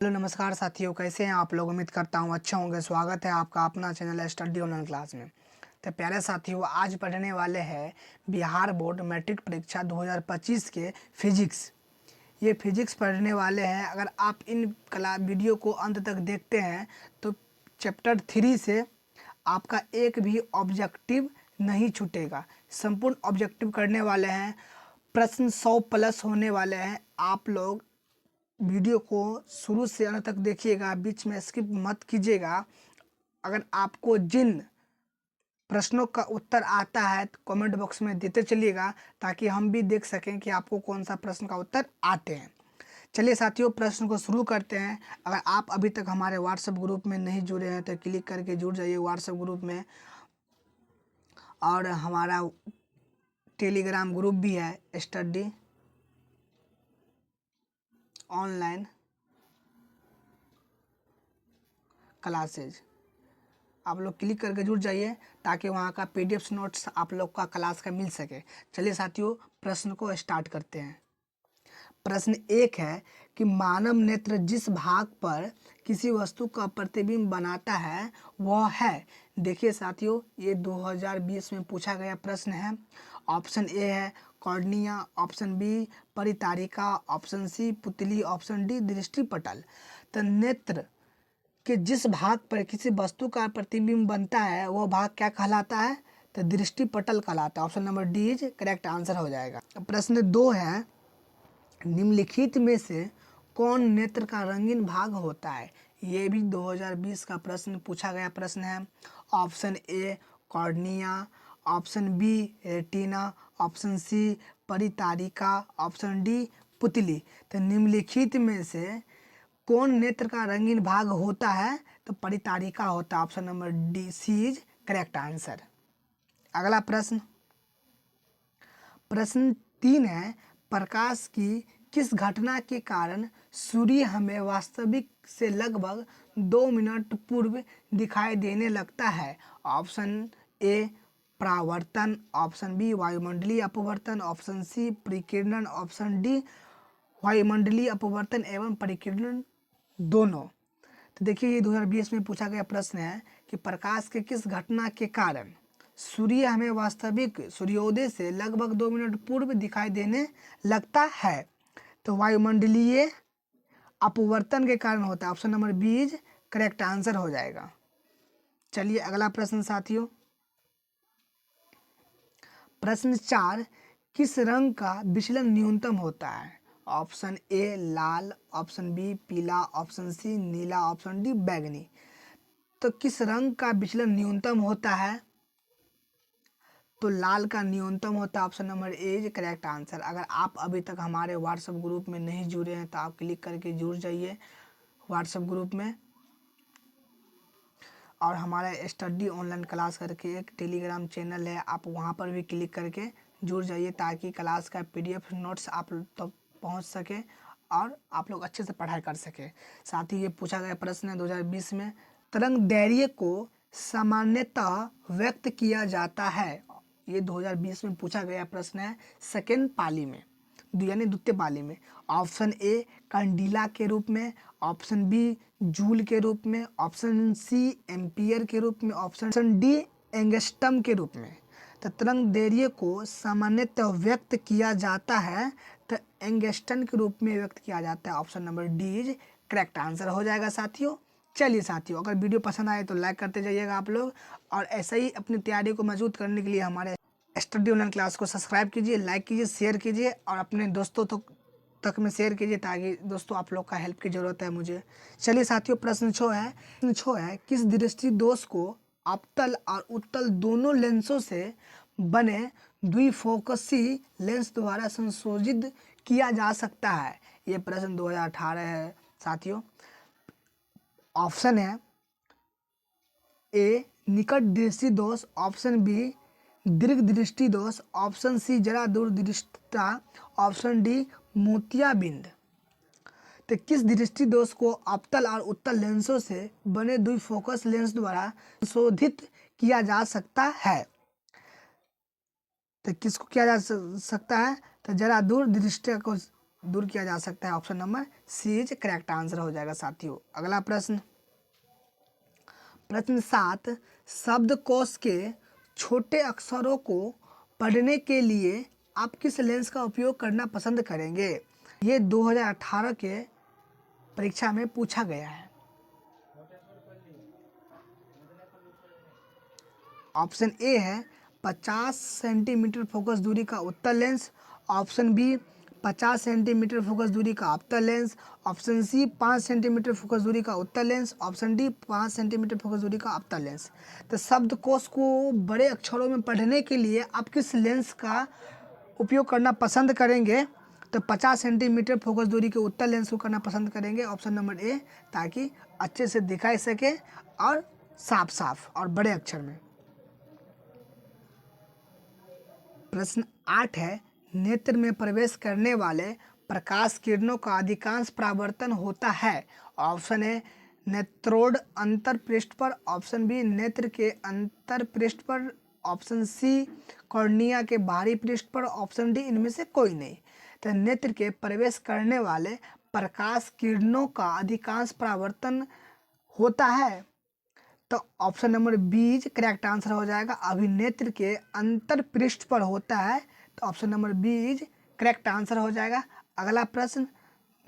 Hello नमस्कार साथियों, कैसे हैं आप लोग। उम्मीद करता हूँ अच्छा होंगे। स्वागत है आपका अपना चैनल है स्टडी ऑनलाइन क्लास में। तो प्यारे साथियों, आज पढ़ने वाले हैं बिहार बोर्ड मैट्रिक परीक्षा 2025 के फिजिक्स। ये फिजिक्स पढ़ने वाले हैं। अगर आप इन वीडियो को अंत तक देखते हैं तो चैप्टर 3 से आपका एक भी ऑब्जेक्टिव नहीं छूटेगा। संपूर्ण ऑब्जेक्टिव करने वाले हैं। प्रश्न 100 प्लस होने वाले हैं। आप लोग वीडियो को शुरू से अंत तक देखिएगा, बीच में स्किप मत कीजिएगा। अगर आपको जिन प्रश्नों का उत्तर आता है तो कमेंट बॉक्स में देते चलिएगा, ताकि हम भी देख सकें कि आपको कौन सा प्रश्न का उत्तर आते हैं। चलिए साथियों, प्रश्न को शुरू करते हैं। अगर आप अभी तक हमारे व्हाट्सएप ग्रुप में नहीं जुड़े हैं तो क्लिक करके जुड़ जाइए व्हाट्सएप ग्रुप में। और हमारा टेलीग्राम ग्रुप भी है स्टडी ऑनलाइन क्लासेज। आप लोग क्लिक करके जुड़ जाइए ताकि वहाँ का पीडीएफ नोट्स आप लोग का क्लास का मिल सके। चलिए साथियों, प्रश्न को स्टार्ट करते हैं। प्रश्न 1 है कि मानव नेत्र जिस भाग पर किसी वस्तु का प्रतिबिंब बनाता है वह है। देखिए साथियों, ये 2020 में पूछा गया प्रश्न है। ऑप्शन ए है कॉर्निया, ऑप्शन बी परितारिका, ऑप्शन सी पुतली, ऑप्शन डी दृष्टिपटल। तो नेत्र कि जिस भाग पर किसी वस्तु का प्रतिबिंब बनता है वह भाग क्या कहलाता है, तो दृष्टिपटल कहलाता है। Option number D is correct answer हो जाएगा। प्रश्न 2 है, निम्नलिखित में से कौन नेत्र का रंगीन भाग होता है। ये भी 2020 का प्रश्न पूछा गया प्रश्न है। Option A cornea, option B retina, option C परितारिका, ऑप्शन डी पुतली। तो निम्नलिखित में से कौन नेत्र का रंगीन भाग होता है, तो परितारिका होता है। Option number D C is correct answer. अगला प्रश्न, प्रश्न 3 है, प्रकाश की किस घटना के कारण सूर्य हमें वास्तविक से लगभग 2 मिनट पूर्व दिखाई देने लगता है। ऑप्शन ए परावर्तन, ऑप्शन बी वायुमंडलीय अपवर्तन, ऑप्शन सी परिकिरण, ऑप्शन डी वायुमंडलीय अपवर्तन एवं परिकिरण दोनों। तो देखिए, ये 2020 में पूछा गया प्रश्न है कि प्रकाश के किस घटना के कारण सूर्य हमें वास्तविक सूर्योदय से लगभग 2 मिनट पूर्व दिखाई देने लगता है। तो वायुमंडलीय अपवर्तन के कारण होता है। Option number B is correct answer हो जाएगा। चलिए अगला प्रश्न साथियों, प्रश्न 4, किस रंग का विचलन न्यूनतम होता है। ऑप्शन ए लाल, ऑप्शन बी पीला, ऑप्शन सी नीला, ऑप्शन डी बैंगनी। तो किस रंग का विचलन न्यूनतम होता है, तो लाल का न्यूनतम होता है। Option number A is correct answer. अगर आप अभी तक हमारे व्हाट्सएप ग्रुप में नहीं जुड़े हैं तो आप क्लिक करके जुड़ जाइए व्हाट्सएप ग्रुप में। और हमारा स्टडी ऑनलाइन क्लास करके एक टेलीग्राम चैनल है, आप वहाँ पर भी क्लिक करके जुड़ जाइए ताकि क्लास का पीडीएफ नोट्स आप तक तो पहुँच सके और आप लोग अच्छे से पढ़ाई कर सके। साथ ही ये पूछा गया प्रश्न है 2020 में, तरंग दैर्घ्य को सामान्यतः व्यक्त किया जाता है। ये 2020 में पूछा गया प्रश्न है सेकेंड पाली में, यानी द्वितीय पाली में। ऑप्शन ए कंडीला के रूप में, ऑप्शन बी जूल के रूप में, ऑप्शन सी एम्पियर के रूप में, ऑप्शन डी एंगस्ट्रम के रूप में। तो तरंग दैर्घ्य को सामान्यतः व्यक्त किया जाता है तो एंगस्ट्रम के रूप में व्यक्त किया जाता है। Option number D is correct answer हो जाएगा साथियों। चलिए साथियों, अगर वीडियो पसंद आए तो लाइक करते जाइएगा आप लोग, और ऐसे ही अपनी तैयारी को मजबूत करने के लिए हमारे स्टडी ऑनलाइन क्लास को सब्सक्राइब कीजिए, लाइक कीजिए, शेयर कीजिए और अपने दोस्तों तक में शेयर कीजिए, ताकि दोस्तों आप लोग का हेल्प की ज़रूरत है मुझे। चलिए साथियों, प्रश्न 6 है, किस दृष्टि दोष को अवतल और उत्तल दोनों लेंसों से बने द्विफोकसी लेंस द्वारा संशोधित किया जा सकता है। ये प्रश्न 2018 है साथियों। ऑप्शन है ए निकट दृष्टि दोष, ऑप्शन बी दीर्घ दृष्टि दोष, ऑप्शन सी जरा दूरदृष्टिता, ऑप्शन डी मोतियाबिंद। तो किस दृष्टि दोष को अवतल और उत्तल लेंसों से बने द्विफोकस लेंस द्वारा संशोधित किया जा सकता है। तो किसको किया जा सकता है, तो जरा दूर दृष्टि को दूर किया जा सकता है। Option number C is correct answer हो जाएगा साथियों। अगला प्रश्न, प्रश्न 7, शब्दकोश के छोटे अक्षरों को पढ़ने के लिए आप किस लेंस का उपयोग करना पसंद करेंगे? ये 2018 के परीक्षा में पूछा गया है। ऑप्शन ए है 50 सेंटीमीटर फोकस दूरी का उत्तल lens, option B 50 centimetre focus दूरी का अवतल lens, option C 5 centimetre focus दूरी का उत्तल lens, option D 5 centimetre focus दूरी का अवतल लेंस। तो शब्दकोश को बड़े अक्षरों में पढ़ने के लिए आप किस लेंस का उपयोग करना पसंद करेंगे? तो 50 सेंटीमीटर फोकस दूरी के उत्तल लेंस को करना पसंद करेंगे, ऑप्शन नंबर ए, ताकि अच्छे से दिखाई सके और साफ साफ और बड़े अक्षर में। प्रश्न 8 है, नेत्र में प्रवेश करने वाले प्रकाश किरणों का अधिकांश परावर्तन होता है। ऑप्शन ए नेत्रोड अंतर पृष्ठ पर, ऑप्शन बी नेत्र के अंतर पृष्ठ पर, ऑप्शन सी कॉर्निया के बाहरी पृष्ठ पर, ऑप्शन डी इनमें से कोई नहीं। तो नेत्र के प्रवेश करने वाले प्रकाश किरणों का अधिकांश परावर्तन होता है, तो option number B correct answer हो जाएगा। अभिनेत्र के अंतर पृष्ठ पर होता है, तो option number B correct answer हो जाएगा। अगला प्रश्न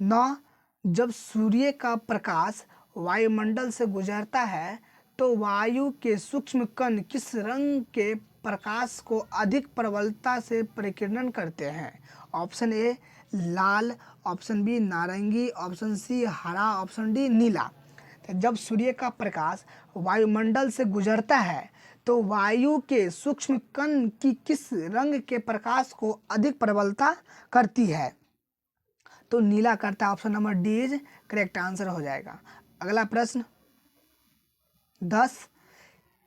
9, जब सूर्य का प्रकाश वायुमंडल से गुजरता है तो वायु के सूक्ष्म कण किस रंग के प्रकाश को अधिक प्रबलता से परिकीर्णन करते हैं? ऑप्शन ए लाल, ऑप्शन बी नारंगी, ऑप्शन सी हरा, ऑप्शन डी नीला। तो जब सूर्य का प्रकाश वायुमंडल से गुजरता है तो वायु के सूक्ष्म कण की किस रंग के प्रकाश को अधिक प्रबलता करती है? तो नीला करता है, option number D is correct answer हो जाएगा। अगला प्रश्न 10,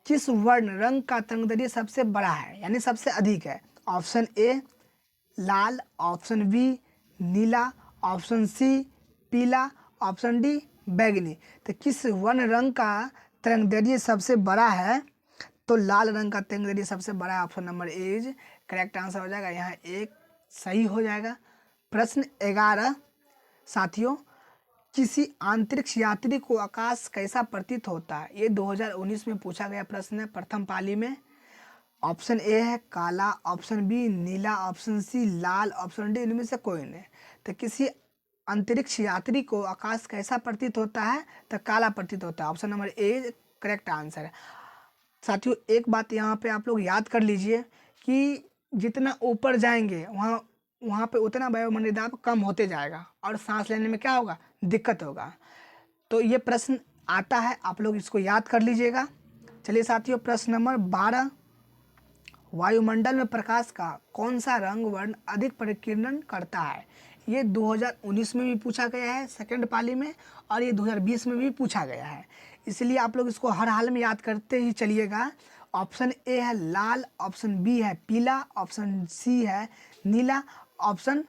किस वर्ण रंग का तरंगदैर्घ्य सबसे बड़ा है यानी सबसे अधिक है? ऑप्शन ए लाल, ऑप्शन बी नीला, ऑप्शन सी पीला, ऑप्शन डी बैगनी। तो किस वर्ण रंग का तरंगदैर्घ्य सबसे बड़ा है? तो लाल रंग का तरंगदैर्घ्य सबसे बड़ा है, option number A is correct answer हो जाएगा। यहाँ एक सही हो जाएगा। प्रश्न 11 साथियों, किसी अंतरिक्ष यात्री को आकाश कैसा प्रतीत होता है? ये 2019 में पूछा गया प्रश्न है, प्रथम पाली में। ऑप्शन ए है काला, ऑप्शन बी नीला, ऑप्शन सी लाल, ऑप्शन डी इनमें से कोई नहीं। तो किसी अंतरिक्ष यात्री को आकाश कैसा प्रतीत होता है? तो काला प्रतीत होता है, option number A correct answer है। साथियों एक बात यहाँ पे आप लोग याद कर लीजिए कि जितना ऊपर जाएंगे वहाँ पे उतना वायुमंडलीय दाब कम होते जाएगा और सांस लेने में क्या होगा? दिक्कत होगा। तो ये प्रश्न आता है, आप लोग इसको याद कर लीजिएगा। चलिए साथियों प्रश्न नंबर 12, वायुमंडल में प्रकाश का कौन सा रंग वर्ण अधिक परिकीर्णन करता है? ये 2019 में भी पूछा गया है सेकंड पाली में, और ये 2020 में भी पूछा गया है, इसलिए आप लोग इसको हर हाल में याद करते ही चलिएगा। ऑप्शन ए है लाल, ऑप्शन बी है पीला, ऑप्शन सी है नीला, ऑप्शन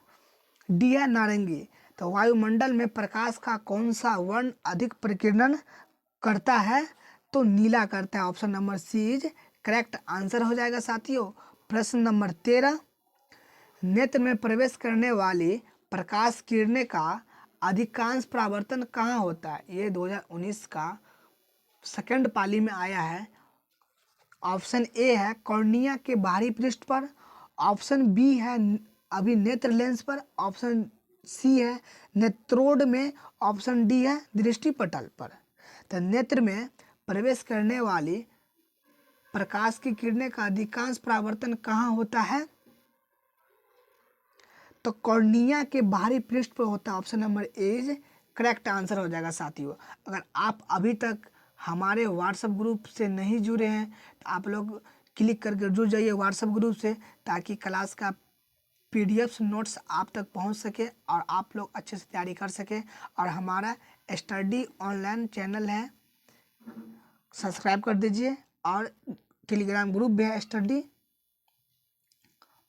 डी है नारंगी। तो वायुमंडल में प्रकाश का कौन सा वर्ण अधिक परिकीर्णन करता है? तो नीला करता है, option number C is correct answer हो जाएगा साथियों। प्रश्न नंबर 13, नेत्र में प्रवेश करने वाली प्रकाश किरणें का अधिकांश परावर्तन कहाँ होता है? ये 2019 का सेकंड पाली में आया है। ऑप्शन ए है कॉर्निया के बाहरी पृष्ठ पर, ऑप्शन बी है अभिनेत्र लेंस पर, ऑप्शन सी है नेत्रोड में, ऑप्शन डी है दृष्टिपटल पर। तो नेत्र में प्रवेश करने वाली प्रकाश की किरणें का अधिकांश परावर्तन कहाँ होता है? तो कॉर्निया के बाहरी पृष्ठ पर होता है, option number A correct answer हो जाएगा साथियों। अगर आप अभी तक हमारे व्हाट्सएप ग्रुप से नहीं जुड़े हैं तो आप लोग क्लिक करके जुड़ जाइए व्हाट्सएप ग्रुप से, ताकि क्लास का पीडीएफ नोट्स आप तक पहुंच सके और आप लोग अच्छे से तैयारी कर सके। और हमारा स्टडी ऑनलाइन चैनल है, सब्सक्राइब कर दीजिए, और टेलीग्राम ग्रुप भी है स्टडी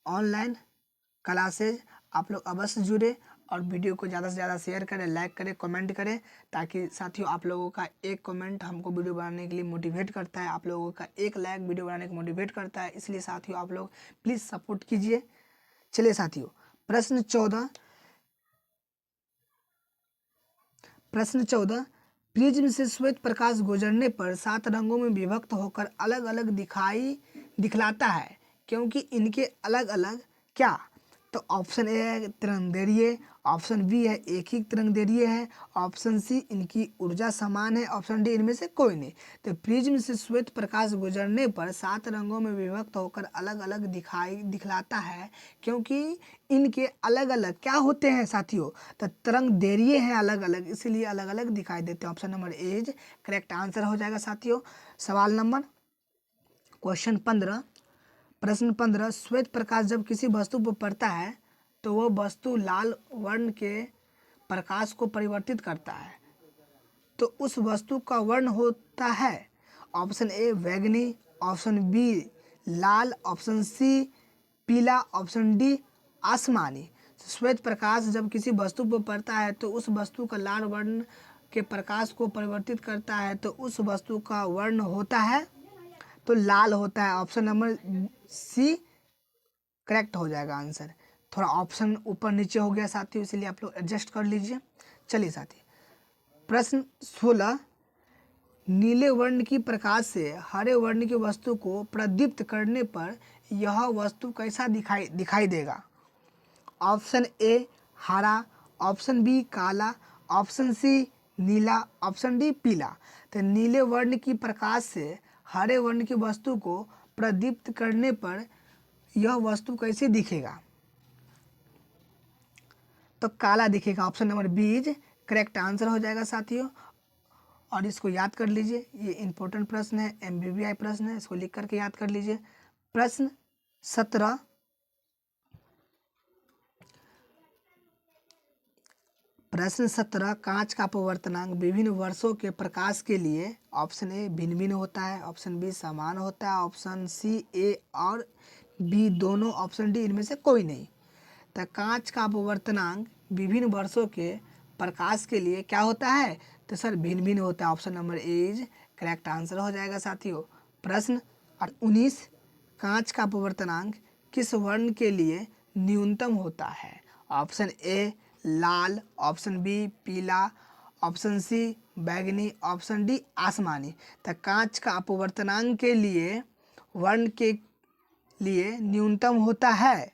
ऑनलाइन क्लासेज, आप लोग अवश्य जुड़े और वीडियो को ज़्यादा से ज़्यादा शेयर करें, लाइक करें, कमेंट करें, ताकि साथियों आप लोगों का एक कमेंट हमको वीडियो बनाने के लिए मोटिवेट करता है, आप लोगों का एक लाइक वीडियो बनाने को मोटिवेट करता है, इसलिए साथियों आप लोग प्लीज़ सपोर्ट कीजिए। चलिए साथियों प्रश्न 14, प्रश्न 14, प्रिज्म से श्वेत प्रकाश गुजरने पर 7 रंगों में विभक्त होकर अलग अलग दिखलाता है, क्योंकि इनके अलग अलग क्या? तो ऑप्शन ए है तरंगदैर्घ्य, ऑप्शन बी है एक ही तरंगदैर्घ्य है, ऑप्शन सी इनकी ऊर्जा समान है, ऑप्शन डी इनमें से कोई नहीं। तो प्रिज्म से श्वेत प्रकाश गुजरने पर 7 रंगों में विभक्त होकर अलग अलग दिखलाता है, क्योंकि इनके अलग अलग क्या होते हैं साथियों? तो तरंगदैर्घ्य है अलग अलग, इसीलिए अलग अलग दिखाई देते हैं। Option number A is correct answer हो जाएगा साथियों। सवाल नंबर क्वेश्चन 15, प्रश्न 15, श्वेत प्रकाश जब किसी वस्तु पर पड़ता है तो वह वस्तु लाल वर्ण के प्रकाश को परिवर्तित करता है, तो उस वस्तु का वर्ण होता है ऑप्शन ए बैंगनी, ऑप्शन बी लाल, ऑप्शन सी पीला, ऑप्शन डी आसमानी। श्वेत प्रकाश जब किसी वस्तु पर पड़ता है तो उस वस्तु का लाल वर्ण के प्रकाश को परिवर्तित करता है, तो उस वस्तु का वर्ण होता है तो लाल होता है। ऑप्शन नंबर सी करेक्ट हो जाएगा आंसर। थोड़ा ऑप्शन ऊपर नीचे हो गया साथियों, इसलिए आप लोग एडजस्ट कर लीजिए। चलिए साथी, प्रश्न 16, नीले वर्ण की प्रकाश से हरे वर्ण की वस्तु को प्रदीप्त करने पर यह वस्तु कैसा दिखाई देगा? ऑप्शन ए हरा, ऑप्शन बी काला, ऑप्शन सी नीला, ऑप्शन डी पीला। तो नीले वर्ण की प्रकाश से हरे वर्ण की वस्तु को प्रदीप्त करने पर यह वस्तु कैसे दिखेगा? तो काला दिखेगा। Option number B is correct answer हो जाएगा साथियों। और इसको याद कर लीजिए, ये इंपॉर्टेंट प्रश्न है, एमबीबीआई प्रश्न है, इसको लिख करके याद कर लीजिए। प्रश्न 17, प्रश्न 17, कांच का अपवर्तनांक विभिन्न वर्षों के प्रकाश के लिए ऑप्शन ए भिन्न भिन्न होता है, ऑप्शन बी समान होता है, ऑप्शन सी ए और बी दोनों, ऑप्शन डी इनमें से कोई नहीं। तो कांच का अपवर्तनांक विभिन्न वर्षों के प्रकाश के लिए क्या होता है? तो सर भिन्न भिन्न होता है। Option number A is correct answer हो जाएगा साथियों। प्रश्न 19, कांच का अपवर्तनांक किस वर्ण के लिए न्यूनतम होता है? ऑप्शन ए लाल, ऑप्शन बी पीला, ऑप्शन सी बैंगनी, ऑप्शन डी आसमानी। तो कांच का अपवर्तनांक के लिए वर्ण के लिए न्यूनतम होता है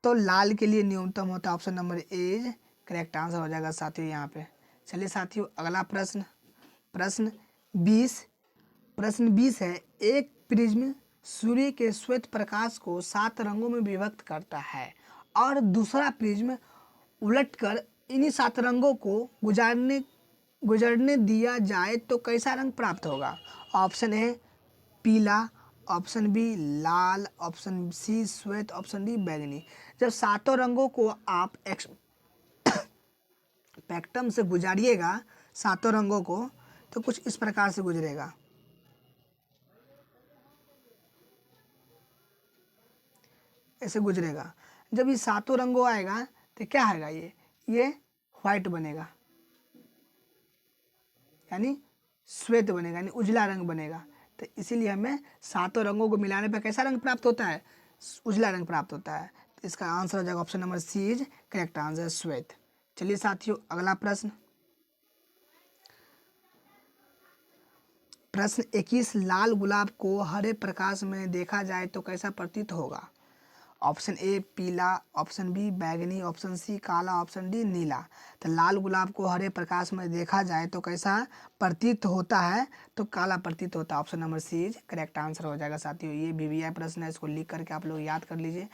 तो लाल के लिए न्यूनतम होता है। Option number A correct answer हो जाएगा साथियों यहाँ पे। चलिए साथियों, अगला प्रश्न, प्रश्न 20, प्रश्न 20 है, एक प्रिज्म सूर्य के श्वेत प्रकाश को 7 रंगों में विभक्त करता है और दूसरा प्रिज्म उलटकर इन्हीं 7 रंगों को गुजरने दिया जाए तो कैसा रंग प्राप्त होगा? ऑप्शन ए पीला, ऑप्शन बी लाल, ऑप्शन सी श्वेत, ऑप्शन डी बैंगनी। जब 7 रंगों को आप स्पेक्ट्रम से गुजारिएगा 7 रंगों को, तो कुछ इस प्रकार से गुजरेगा। ऐसे गुजरेगा। जब ये 7 रंगों आएगा तो क्या आएगा? ये व्हाइट बनेगा, यानी श्वेत बनेगा, यानी उजला रंग बनेगा। तो इसीलिए हमें 7 रंगों को मिलाने पर कैसा रंग प्राप्त होता है? उजला रंग प्राप्त होता है। तो इसका आंसर हो जाएगा option number C is correct answer, श्वेत। चलिए साथियों, अगला प्रश्न, प्रश्न 21, लाल गुलाब को हरे प्रकाश में देखा जाए तो कैसा प्रतीत होगा? ऑप्शन ए पीला, ऑप्शन बी बैंगनी, ऑप्शन सी काला, ऑप्शन डी नीला। तो लाल गुलाब को हरे प्रकाश में देखा जाए तो कैसा प्रतीत होता है? तो काला प्रतीत होता है। Option number C is correct answer हो जाएगा साथियों। ये बीवीआई प्रश्न है, इसको लिख करके आप लोग याद कर लीजिए।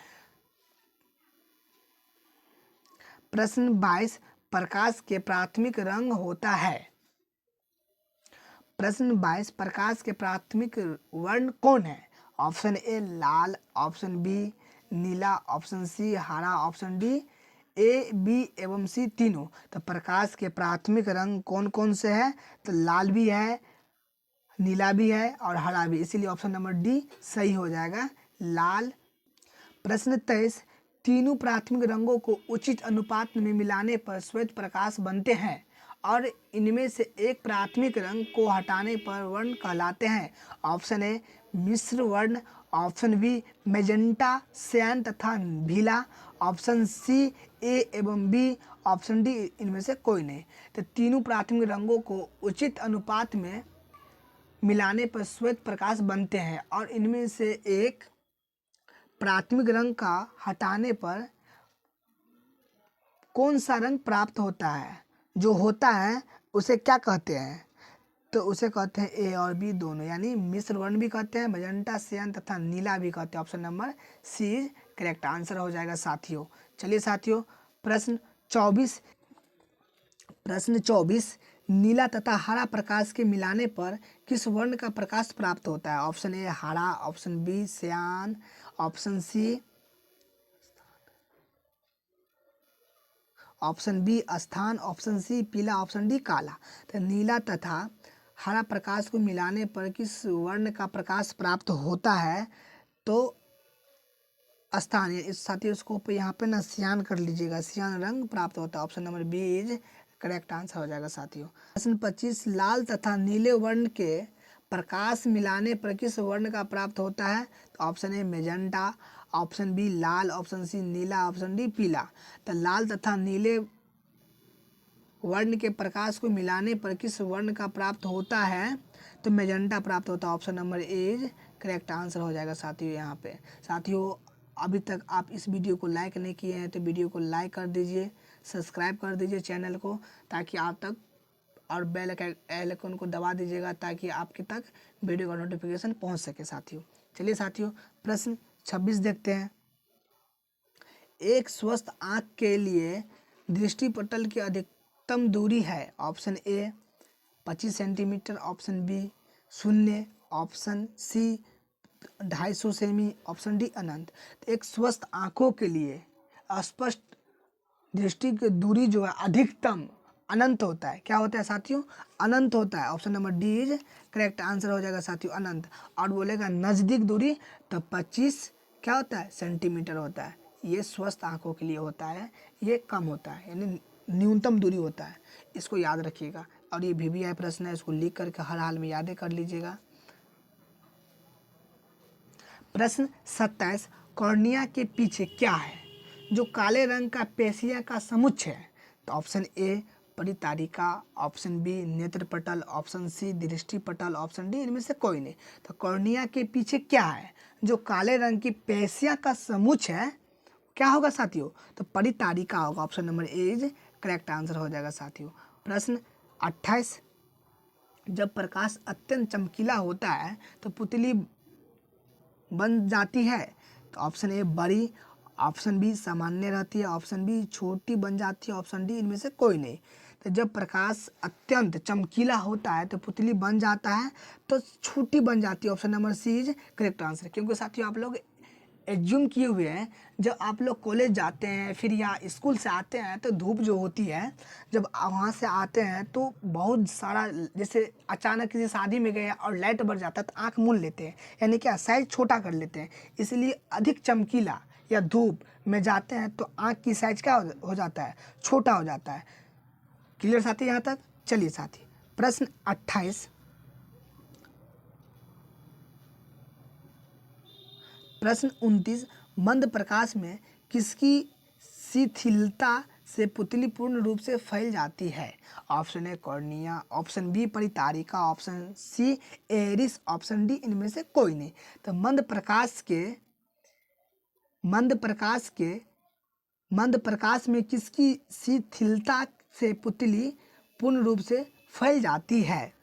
प्रश्न 22, प्रकाश के प्राथमिक रंग होता है। प्रश्न 22, प्रकाश के प्राथमिक वर्ण कौन है? ऑप्शन ए लाल, ऑप्शन बी नीला, ऑप्शन सी हरा, ऑप्शन डी ए बी एवं सी तीनों। तो प्रकाश के प्राथमिक रंग कौन कौन से हैं? तो लाल भी है, नीला भी है और हरा भी, इसीलिए ऑप्शन नंबर डी सही हो जाएगा, लाल। प्रश्न 23, तीनों प्राथमिक रंगों को उचित अनुपात में मिलाने पर श्वेत प्रकाश बनते हैं और इनमें से एक प्राथमिक रंग को हटाने पर वर्ण कहलाते हैं। ऑप्शन ए मिश्र वर्ण, ऑप्शन बी मैजेंटा, सयान तथा भीला, ऑप्शन सी ए एवं बी, ऑप्शन डी इनमें से कोई नहीं। तो तीनों प्राथमिक रंगों को उचित अनुपात में मिलाने पर श्वेत प्रकाश बनते हैं और इनमें से एक प्राथमिक रंग का हटाने पर कौन सा रंग प्राप्त होता है, जो होता है उसे क्या कहते हैं? तो उसे कहते हैं ए और बी दोनों, यानी मिश्र वर्ण भी कहते हैं, मजेंटा, सियान तथा नीला भी कहते हैं। Option number C is correct answer हो जाएगा साथियों। चलिए साथियों, प्रश्न 24 नीला तथा हरा प्रकाश के मिलाने पर किस वर्ण का प्रकाश प्राप्त होता है? ऑप्शन ए हरा, ऑप्शन बी सियान, ऑप्शन सी ऑप्शन बी स्थान, ऑप्शन सी पीला, ऑप्शन डी काला। तो नीला तथा हरा प्रकाश को मिलाने पर किस वर्ण का प्रकाश प्राप्त होता है? तो स्थान, इस साथियों इसको यहाँ पे ना सियान कर लीजिएगा, सियान रंग प्राप्त होता है। Option number B is correct answer हो जाएगा साथियों। प्रश्न 25 लाल तथा नीले वर्ण के प्रकाश मिलाने पर किस वर्ण का प्राप्त होता है? तो option A magenta, option B लाल, ऑप्शन सी नीला, ऑप्शन डी पीला। तो लाल तथा नीले वर्ण के प्रकाश को मिलाने पर किस वर्ण का प्राप्त होता है? तो मेजेंटा प्राप्त होता है। Option number A is correct answer हो जाएगा साथियों। यहाँ पे साथियों, अभी तक आप इस वीडियो को लाइक नहीं किए हैं तो वीडियो को लाइक कर दीजिए, सब्सक्राइब कर दीजिए चैनल को, ताकि आप तक और बेल आइकन को दबा दीजिएगा ताकि आपके तक वीडियो का नोटिफिकेशन पहुंच सके साथियों। चलिए साथियों, प्रश्न 26 देखते हैं। एक स्वस्थ आँख के लिए दृष्टिपटल की अधिकतम दूरी है। Option A 25 centimetre, option B 0, option C 250 सेमी, ऑप्शन डी अनंत। तो एक स्वस्थ आँखों के लिए स्पष्ट दृष्टि की दूरी जो है अधिकतम अनंत होता है। क्या होता है साथियों? अनंत होता है। Option number D is correct answer हो जाएगा साथियों, अनंत। और बोलेगा नज़दीक दूरी तो 25 क्या होता है? सेंटीमीटर होता है। ये स्वस्थ आंखों के लिए होता है, ये कम होता है, यानी न्यूनतम दूरी होता है। इसको याद रखिएगा। और ये VVI प्रश्न है, इसको लिख करके हर हाल में यादें कर लीजिएगा। प्रश्न 27 कॉर्निया के पीछे क्या है जो काले रंग का पेशिया का समुच्चय है? तो ऑप्शन ए परितारिका, ऑप्शन बी नेत्रपटल, ऑप्शन सी दृष्टिपटल, ऑप्शन डी इनमें से कोई नहीं। तो कॉर्निया के पीछे क्या है जो काले रंग की पेशिया का समुच्चय है? क्या होगा साथियों? तो परितारिका होगा। Option number A is correct answer हो जाएगा साथियों। प्रश्न 28 जब प्रकाश अत्यंत चमकीला होता है तो पुतली बन जाती है। तो ऑप्शन ए बड़ी, ऑप्शन बी सामान्य रहती है, ऑप्शन बी छोटी बन जाती है, ऑप्शन डी इनमें से कोई नहीं। तो जब प्रकाश अत्यंत चमकीला होता है तो पुतली बन जाता है तो छोटी बन जाती है। Option number C is correct answer. क्योंकि साथियों आप लोग एज्यूम किए हुए हैं, जब आप लोग कॉलेज जाते हैं फिर या स्कूल से आते हैं तो धूप जो होती है, जब वहाँ से आते हैं तो बहुत सारा, जैसे अचानक किसी शादी में गए और लाइट बढ़ जाता है तो आँख मूंद लेते हैं, यानी क्या साइज छोटा कर लेते हैं। इसलिए अधिक चमकीला या धूप में जाते हैं तो आँख की साइज क्या हो जाता है? छोटा हो जाता है। क्लियर साथी यहाँ तक? चलिए साथी, प्रश्न 28 प्रश्न 29 मंद प्रकाश में किसकी शिथिलता से पुतली पूर्ण रूप से फैल जाती है? Option A cornea, option B परितारिका, option C iris, option D इनमें से कोई नहीं। तो मंद प्रकाश में किसकी शिथिलता से पुतली पूर्ण रूप से फैल जाती है?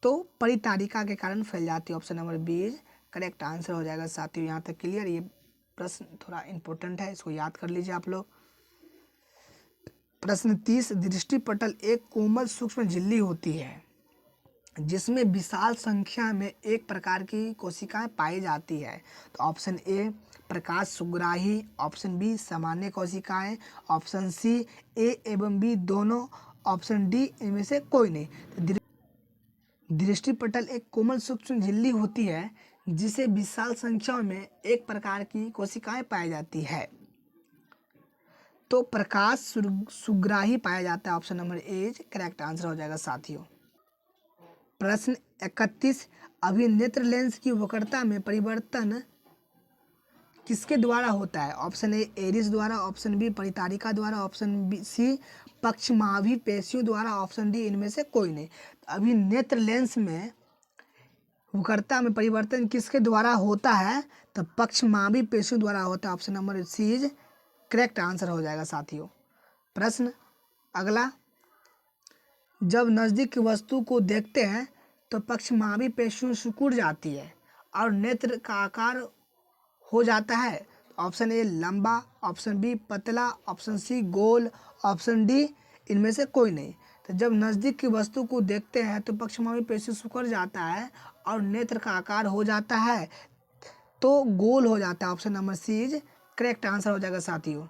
तो परितारिका के कारण फैल जाती है। Option number B is correct answer हो जाएगा साथियों। यहाँ तक क्लियर? ये प्रश्न थोड़ा इंपॉर्टेंट है, इसको याद कर लीजिए आप लोग। प्रश्न 30 दृष्टिपटल एक कोमल सूक्ष्म झिल्ली होती है जिसमें विशाल संख्या में एक प्रकार की कोशिकाएं पाई जाती है। तो ऑप्शन ए प्रकाश सुग्राही, ऑप्शन बी सामान्य कोशिकाएं, ऑप्शन सी ए एवं बी दोनों, ऑप्शन डी इनमें से कोई नहीं। दृष्टिपटल एक कोमल सूक्ष्म झिल्ली होती है जिसे विशाल संख्या में एक प्रकार की कोशिकाएं पाई जाती है। तो प्रकाश सुग्राही पाया जाता है। Option number A correct answer हो जाएगा साथियों। प्रश्न 31 अभिनेत्र लेंस की वक्रता में परिवर्तन किसके द्वारा होता है? ऑप्शन ए एरिस द्वारा, ऑप्शन बी परितारिका द्वारा, ऑप्शन बी सी पक्षमाभी पेशियों द्वारा, ऑप्शन डी इनमें से कोई नहीं। अभी नेत्र लेंस में वक्रता में परिवर्तन किसके द्वारा होता है? तो पक्षमाभी पेशियों द्वारा होता है। Option number C is correct answer हो जाएगा साथियों। प्रश्न अगला, जब नज़दीक की वस्तु को देखते हैं तो पक्षमाभी पेशियों सिकुड़ जाती है और नेत्र का आकार हो जाता है। ऑप्शन ए लंबा, ऑप्शन बी पतला, ऑप्शन सी गोल, ऑप्शन डी इनमें से कोई नहीं। तो जब नज़दीक की वस्तु को देखते हैं तो पक्षमाभी पेशी सिकुड़ जाता है और नेत्र का आकार हो जाता है, तो गोल हो जाता है। Option number C is correct answer हो जाएगा साथियों।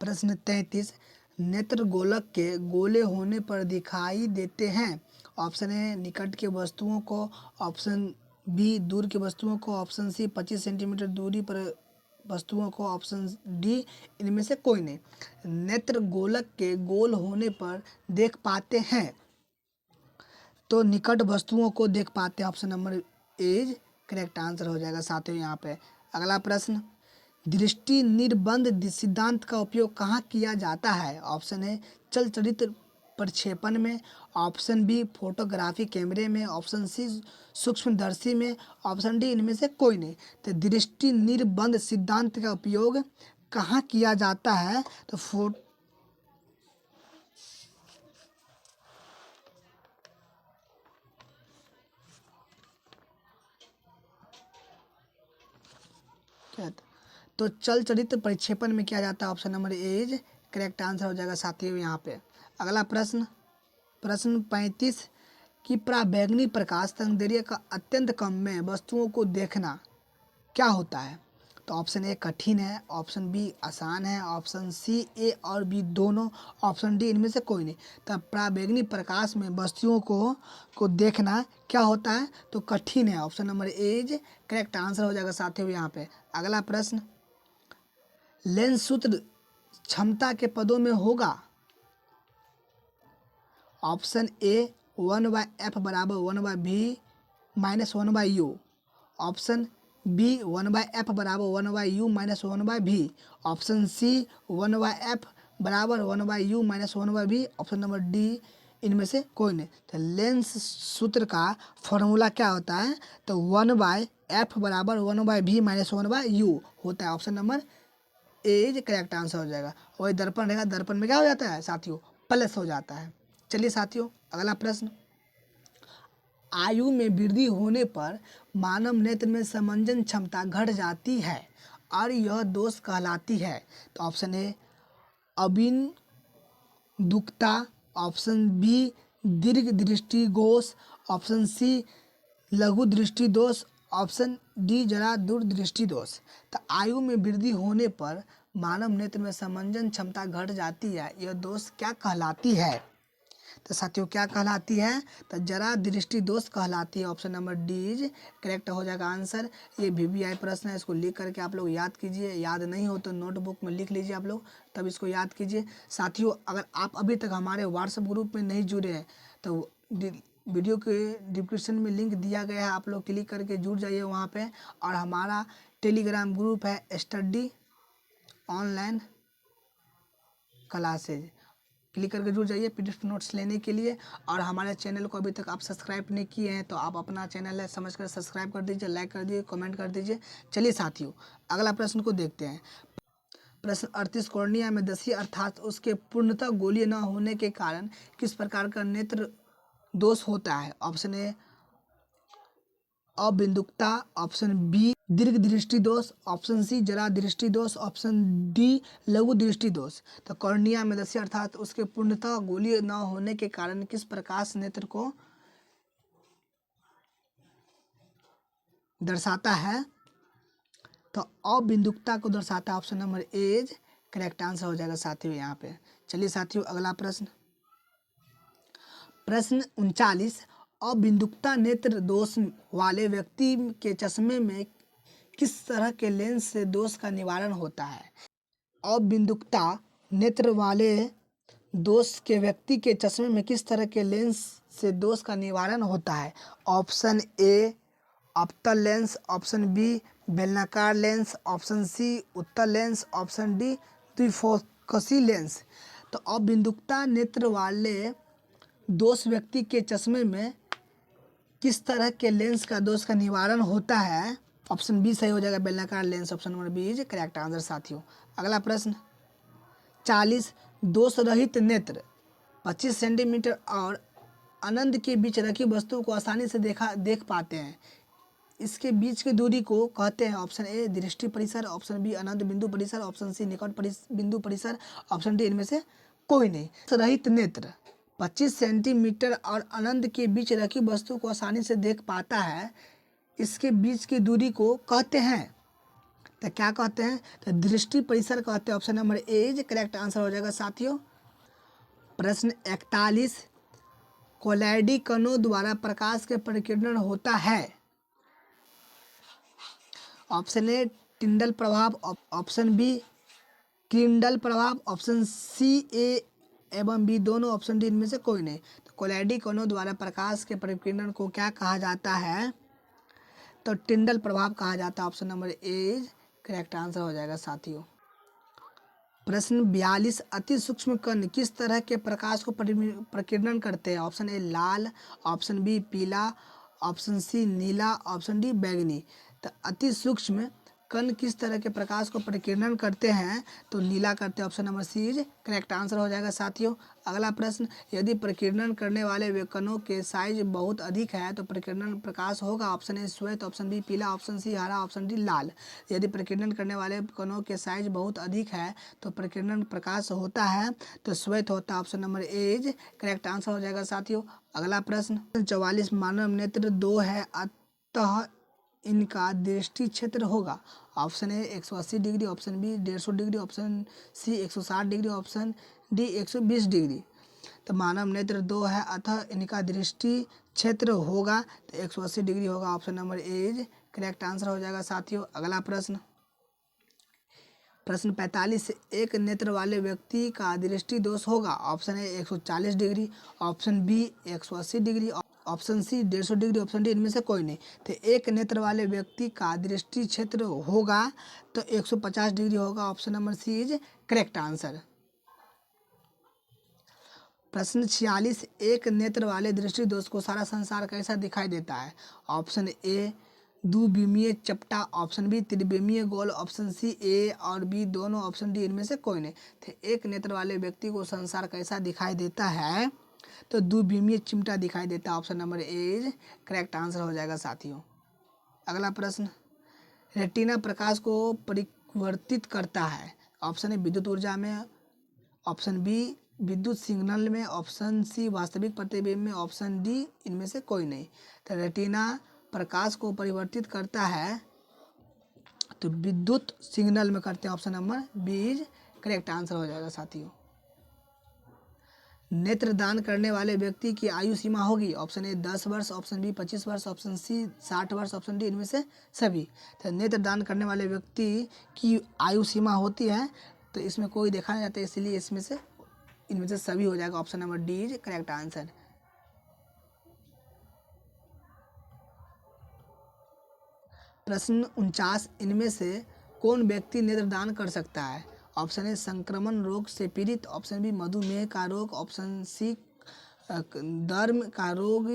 प्रश्न 33, नेत्र गोलक के गोले होने पर दिखाई देते हैं। ऑप्शन ए निकट के वस्तुओं को, ऑप्शन बी दूर की वस्तुओं को, ऑप्शन सी 25 सेंटीमीटर दूरी पर वस्तुओं को, ऑप्शन डी इनमें से कोई नहीं। नेत्र गोलक के गोल होने पर देख पाते हैं तो निकट वस्तुओं को देख पाते हैं। Option number is correct answer हो जाएगा साथियों यहाँ पे। अगला प्रश्न, दृष्टि निर्बंध सिद्धांत का उपयोग कहाँ किया जाता है? ऑप्शन ए चलचित्र प्रक्षेपण में, ऑप्शन बी फोटोग्राफी कैमरे में, ऑप्शन सी सूक्ष्मदर्शी में, ऑप्शन डी इनमें से कोई नहीं। तो दृष्टि निर्बंध सिद्धांत का उपयोग कहाँ किया जाता है? तो चलचित्र प्रक्षेपण में किया जाता है। Option number A is correct answer हो जाएगा साथियों यहाँ पे। अगला प्रश्न, प्रश्न 35 कि पराबैंगनी प्रकाश तरंगदैर्घ्य का अत्यंत कम में वस्तुओं को देखना क्या होता है? तो ऑप्शन ए कठिन है, ऑप्शन बी आसान है, ऑप्शन सी ए और बी दोनों, ऑप्शन डी इनमें से कोई नहीं। तब पराबैंगनी प्रकाश में वस्तुओं को देखना क्या होता है? तो कठिन है। Option number A is correct answer हो जाएगा साथियों यहाँ पे। अगला प्रश्न, लेंस सूत्र क्षमता के पदों में होगा। ऑप्शन ए 1/f बराबर 1/v minus 1/u, option B 1/f बराबर 1/u minus 1/v, option C 1/f बराबर 1/u minus 1/v, option number D इनमें से कोई नहीं। तो लेंस सूत्र का फॉर्मूला क्या होता है? तो 1/f बराबर 1/v माइनस 1/u होता है। Option number A is correct answer हो जाएगा। वही दर्पण रहेगा, दर्पण में क्या हो जाता है साथियों? प्लस हो जाता है। चलिए साथियों अगला प्रश्न, आयु में वृद्धि होने पर मानव नेत्र में समंजन क्षमता घट जाती है और यह दोष कहलाती है। तो ऑप्शन ए अबिनदुकता, ऑप्शन बी दीर्घ दृष्टि दोष, ऑप्शन सी लघु दृष्टि दोष, ऑप्शन डी जरा दूरदृष्टि दोष। तो आयु में वृद्धि होने पर मानव नेत्र में समंजन क्षमता घट जाती है, यह दोष क्या कहलाती है? तो साथियों क्या कहलाती है? तो जरा दृष्टि दोष कहलाती है। Option number D is correct हो जाएगा आंसर। ये VVI प्रश्न है, इसको लिख करके आप लोग याद कीजिए। याद नहीं हो तो नोटबुक में लिख लीजिए आप लोग, तब इसको याद कीजिए। साथियों अगर आप अभी तक हमारे व्हाट्सएप ग्रुप में नहीं जुड़े हैं तो वीडियो के डिस्क्रिप्शन में लिंक दिया गया है, आप लोग क्लिक करके जुड़ जाइए वहाँ पे। और हमारा टेलीग्राम ग्रुप है स्टडी ऑनलाइन क्लासेज, क्लिक करके जुड़ जाइए PDF नोट्स लेने के लिए। और हमारे चैनल को अभी तक आप सब्सक्राइब नहीं किए हैं तो आप अपना चैनल है समझ कर सब्सक्राइब कर दीजिए, लाइक कर दीजिए, कमेंट कर दीजिए। चलिए साथियों अगला प्रश्न को देखते हैं। प्रश्न 38, कॉर्निया में दसी अर्थात उसके पूर्णतः गोलीय न होने के कारण किस प्रकार का नेत्र दोष होता है? ऑप्शन ए अबिंदुकता, ऑप्शन बी दीर्घ दृष्टि दोष, ऑप्शन सी जरा दृष्टि दोष, ऑप्शन डी लघु दृष्टि दोष। तो कॉर्निया में दसी अर्थात उसके पूर्णतः गोलीय न होने के कारण किस प्रकाश नेत्र को दर्शाता है? तो अबिंदुकता को दर्शाता है। Option number A is correct answer हो जाएगा साथियों यहाँ पे। चलिए साथियों अगला प्रश्न, प्रश्न 39, अबिंदुकता नेत्र दोष वाले व्यक्ति के चश्मे में किस तरह के लेंस से दोष का निवारण होता है? अबिंदुकता नेत्र वाले दोष के व्यक्ति के चश्मे में किस तरह के लेंस से दोष का निवारण होता है? ऑप्शन ए अवतल लेंस, ऑप्शन बी बेलनाकार लेंस, ऑप्शन सी उत्तल लेंस, ऑप्शन डी द्विफोकसी लेंस। तो अबिंदुकता नेत्र वाले दोष व्यक्ति के चश्मे में किस तरह के लेंस का दोष का निवारण होता है? ऑप्शन बी सही हो जाएगा, बेलनाकार लेंस। Option number B is correct answer साथियों। अगला प्रश्न 40 दोष रहित नेत्र 25 सेंटीमीटर और अनंत के बीच रखी वस्तु को आसानी से देख पाते हैं। इसके बीच की दूरी को कहते हैं। ऑप्शन ए दृष्टि परिसर, ऑप्शन बी अनंत बिंदु परिसर, ऑप्शन सी निकट बिंदु परिसर, ऑप्शन डी इनमें से कोई नहीं। रहित नेत्र 25 सेंटीमीटर और अनंत के बीच रखी वस्तु को आसानी से देख पाता है। इसके बीच की दूरी को कहते हैं, तो क्या कहते हैं? तो दृष्टि परिसर कहते हैं। Option number A is correct answer हो जाएगा साथियों। प्रश्न 41 कोलैडी कणों द्वारा प्रकाश के परिकिरण होता है। ऑप्शन ए टिंडल प्रभाव, ऑप्शन बी किंडल प्रभाव, ऑप्शन सी ए एवं बी दोनों, ऑप्शन डी इनमें से कोई नहीं। तो कोलैडी कणों द्वारा प्रकाश के परिकिरण को क्या कहा जाता है? तो टिंडल प्रभाव कहा जाता है। Option number A correct answer हो जाएगा साथियों। प्रश्न 42 अति सूक्ष्म कण किस तरह के प्रकाश को प्रकीर्णन करते हैं? ऑप्शन ए लाल, ऑप्शन बी पीला, ऑप्शन सी नीला, ऑप्शन डी बैंगनी। तो अति सूक्ष्म कण किस तरह के प्रकाश को प्रकीर्णन करते हैं? तो नीला करते हैं। Option number C is correct answer हो जाएगा साथियों। अगला प्रश्न यदि प्रकीर्णन करने वाले वे कणों के साइज बहुत अधिक है तो प्रकीर्णन प्रकाश होगा। ऑप्शन ए श्वेत, ऑप्शन बी पीला, ऑप्शन सी हरा, ऑप्शन डी लाल। यदि प्रकीर्णन करने वाले कणों के साइज बहुत अधिक है तो प्रकीर्णन प्रकाश होता है तो श्वेत होता है। Option number A is correct answer हो जाएगा साथियों। अगला प्रश्न 44 मानव नेत्र 2 है अतः इनका दृष्टि क्षेत्र होगा। Option A 180 degree, option B 150 degree, option C 160 degree, option D 120 degree. तो मानव नेत्र 2 है अतः इनका दृष्टि क्षेत्र होगा तो 180 डिग्री होगा। Option number A is correct answer हो जाएगा साथियों। अगला प्रश्न 45 एक नेत्र वाले व्यक्ति का दृष्टि दोष होगा। Option A 140 degree, option B 180 degree, option C 150 degree, option D इनमें से कोई नहीं। तो एक नेत्र वाले व्यक्ति का दृष्टि क्षेत्र होगा तो 150 डिग्री होगा। Option number C is correct answer. प्रश्न 46 एक नेत्र वाले दृष्टि दोष को सारा संसार कैसा दिखाई देता है? ऑप्शन ए द्विविमीय चपटा, ऑप्शन बी त्रिविमीय गोल, ऑप्शन सी ए और बी दोनों, ऑप्शन डी इनमें से कोई नहीं। तो एक नेत्र वाले व्यक्ति को संसार कैसा दिखाई देता है? तो द्विविमीय चिमटा दिखाई देता है। Option number A is correct answer हो जाएगा साथियों। अगला प्रश्न रेटिना प्रकाश को परिवर्तित करता है। ऑप्शन ए विद्युत ऊर्जा में, ऑप्शन बी विद्युत सिग्नल में, ऑप्शन सी वास्तविक प्रतिबिंब में, ऑप्शन डी इनमें से कोई नहीं। तो रेटिना प्रकाश को परिवर्तित करता है तो विद्युत सिग्नल में करते हैं। Option number B is correct answer हो जाएगा साथियों। नेत्रदान करने वाले व्यक्ति की आयु सीमा होगी। ऑप्शन ए 10 वर्ष, ऑप्शन बी 25 वर्ष, ऑप्शन सी 60 वर्ष, ऑप्शन डी इनमें से सभी। तो नेत्रदान करने वाले व्यक्ति की आयु सीमा होती है तो इसमें कोई देखा नहीं जाता, इसलिए इनमें से सभी हो जाएगा। Option number D is correct answer. प्रश्न 49 इनमें से कौन व्यक्ति नेत्रदान कर सकता है? ऑप्शन ए संक्रमण रोग से पीड़ित, ऑप्शन बी मधुमेह का रोग, ऑप्शन सी दर्म का रोग,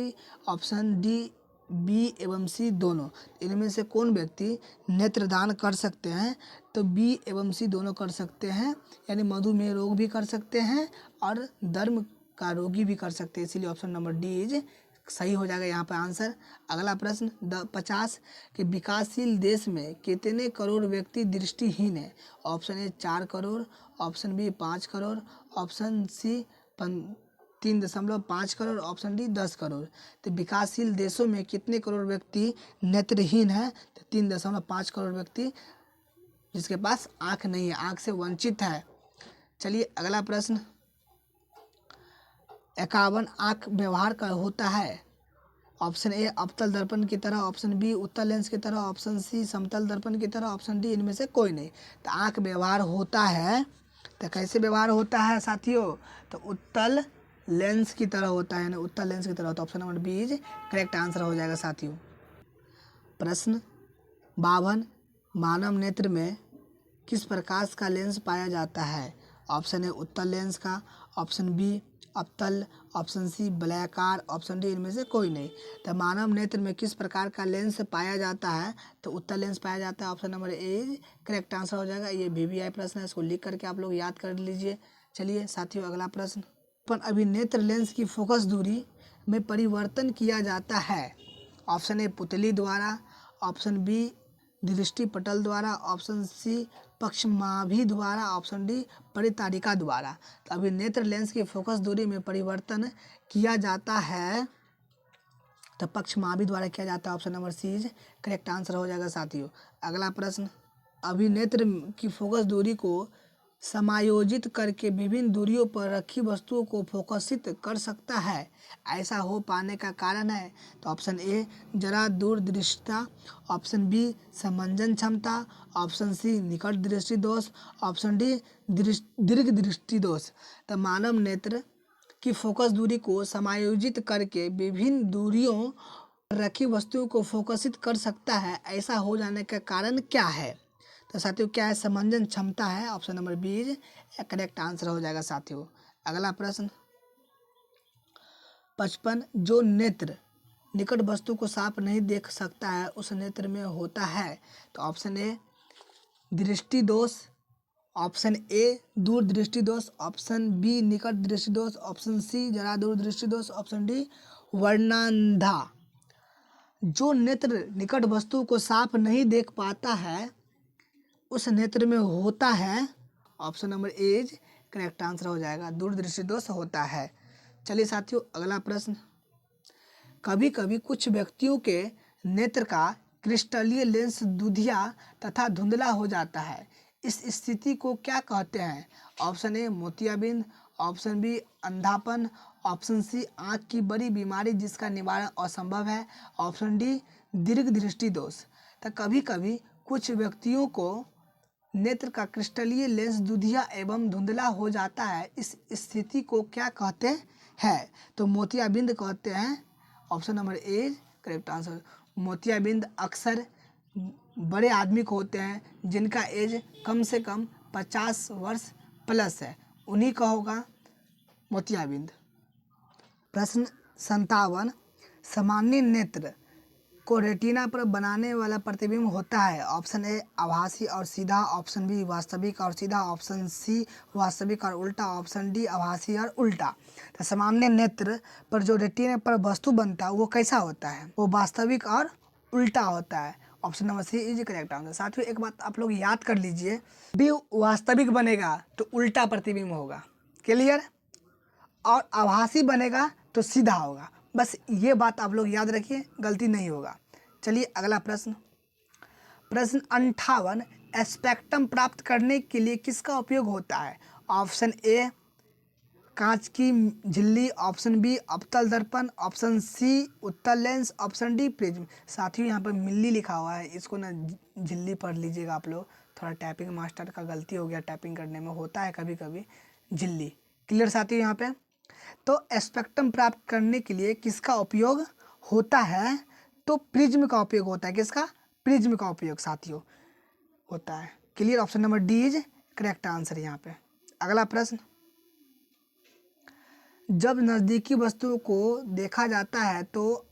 ऑप्शन डी बी एवं सी दोनों। इनमें से कौन व्यक्ति नेत्रदान कर सकते हैं? तो बी एवं सी दोनों कर सकते हैं, यानी मधुमेह रोग भी कर सकते हैं और दर्म का रोगी भी कर सकते हैं, इसीलिए ऑप्शन नंबर डी इज सही हो जाएगा यहाँ पर आंसर। अगला प्रश्न 50 के विकासशील देश में कितने करोड़ व्यक्ति दृष्टिहीन है? Option A 4 crore, option B 5 crore, option C 3.5 crore, option D 10 crore. तो विकासशील देशों में कितने करोड़ व्यक्ति नेत्रहीन है? तो 3.5 करोड़ व्यक्ति जिसके पास आँख नहीं है, आँख से वंचित है। चलिए अगला प्रश्न 51 आँख व्यवहार का होता है। ऑप्शन ए अवतल दर्पण की तरह, ऑप्शन बी उत्तल लेंस की तरह, ऑप्शन सी समतल दर्पण की तरह, ऑप्शन डी इनमें से कोई नहीं। तो आँख व्यवहार होता है तो कैसे व्यवहार होता है साथियों? तो उत्तल लेंस की तरह होता है ना, उत्तल लेंस की तरह होता है। Option number B is correct answer हो जाएगा साथियों। प्रश्न 52, मानव नेत्र में किस प्रकाश का लेंस पाया जाता है? ऑप्शन ए उत्तल लेंस का, ऑप्शन बी अवतल, ऑप्शन सी वलयाकार, ऑप्शन डी इनमें से कोई नहीं। तो मानव नेत्र में किस प्रकार का लेंस पाया जाता है? तो उत्तल लेंस पाया जाता है। Option number A correct answer हो जाएगा। ये VVI प्रश्न है, इसको लिख करके आप लोग याद कर लीजिए। चलिए साथियों, अगला प्रश्न। पर अभिनेत्र लेंस की फोकस दूरी में परिवर्तन किया जाता है। ऑप्शन ए पुतली द्वारा, ऑप्शन बी दृष्टि पटल द्वारा, ऑप्शन सी पक्षमाभि द्वारा, ऑप्शन डी परितारिका द्वारा। तो अभिनेत्र लेंस की फोकस दूरी में परिवर्तन किया जाता है तो पक्षमाभि द्वारा किया जाता है। Option number C correct answer हो जाएगा साथियों। अगला प्रश्न, अभिनेत्र की फोकस दूरी को समायोजित करके विभिन्न दूरियों पर रखी वस्तुओं को फोकसित कर सकता है। ऐसा हो पाने का कारण है? तो ऑप्शन ए जरा दूरदृष्टिता, ऑप्शन बी समंजन क्षमता, ऑप्शन सी निकट दृष्टि दोष, ऑप्शन डी दीर्घ दृष्टि दोष। तो मानव नेत्र की फोकस दूरी को समायोजित करके विभिन्न दूरियों पर रखी वस्तुओं को फोकसित कर सकता है। ऐसा हो जाने का कारण क्या है? तो साथियों क्या है? समंजन क्षमता है। Option number B correct answer हो जाएगा साथियों। अगला प्रश्न 55, जो नेत्र निकट वस्तु को साफ नहीं देख सकता है उस नेत्र में होता है। तो ऑप्शन ए दृष्टि दोष, ऑप्शन ए दूर दृष्टि दोष, ऑप्शन बी निकट दृष्टि दोष, ऑप्शन सी जरा दूर दृष्टि दोष, ऑप्शन डी वर्णांधा। जो नेत्र निकट वस्तु को साफ नहीं देख पाता है उस नेत्र में होता है। Option number A correct answer हो जाएगा, दूरदृष्टि दोष होता है। चलिए साथियों, अगला प्रश्न। कभी कभी कुछ व्यक्तियों के नेत्र का क्रिस्टलीय लेंस दुधिया तथा धुंधला हो जाता है। इस स्थिति को क्या कहते हैं? ऑप्शन ए मोतियाबिंद, ऑप्शन बी अंधापन, ऑप्शन सी आँख की बड़ी बीमारी जिसका निवारण असंभव है, ऑप्शन डी दीर्घ दृष्टि दोष। तो कभी कभी कुछ व्यक्तियों को नेत्र का क्रिस्टलीय लेंस दुधिया एवं धुंधला हो जाता है। इस स्थिति को क्या कहते हैं? तो मोतियाबिंद कहते हैं। Option number A correct answer. मोतियाबिंद अक्सर बड़े आदमी को होते हैं जिनका एज कम से कम 50 वर्ष प्लस है, उन्हीं का होगा मोतियाबिंद। प्रश्न 57, सामान्य नेत्र को रेटिना पर बनाने वाला प्रतिबिंब होता है। ऑप्शन ए आभासी और सीधा, ऑप्शन बी वास्तविक और सीधा, ऑप्शन सी वास्तविक और उल्टा, ऑप्शन डी आभासी और उल्टा। तो सामान्य नेत्र पर जो रेटिना पर वस्तु बनता है वो कैसा होता है? वो वास्तविक और उल्टा होता है। Option number C is correct answer. साथियों एक बात आप लोग याद कर लीजिए, भी वास्तविक बनेगा तो उल्टा प्रतिबिंब होगा, क्लियर, और आभासी बनेगा तो सीधा होगा। बस ये बात आप लोग याद रखिए, गलती नहीं होगा। चलिए अगला प्रश्न। प्रश्न 58, स्पेक्ट्रम प्राप्त करने के लिए किसका उपयोग होता है? ऑप्शन ए कांच की झिल्ली, ऑप्शन बी अवतल दर्पण, ऑप्शन सी उत्तल लेंस, ऑप्शन डी प्रिज्म। साथियों यहाँ पर मिल्ली लिखा हुआ है, इसको ना झिल्ली पढ़ लीजिएगा आप लोग। थोड़ा टाइपिंग मास्टर का गलती हो गया, टाइपिंग करने में होता है कभी कभी झिल्ली। क्लियर साथियों यहाँ पे? तो स्पेक्ट्रम प्राप्त करने के लिए किसका उपयोग होता है? तो प्रिज्म का उपयोग होता है। किसका? प्रिज्म का उपयोग साथियों होता है। Clear, option number D is correct answer यहाँ पे। अगला प्रश्न, जब नज़दीकी वस्तुओं को देखा जाता है तो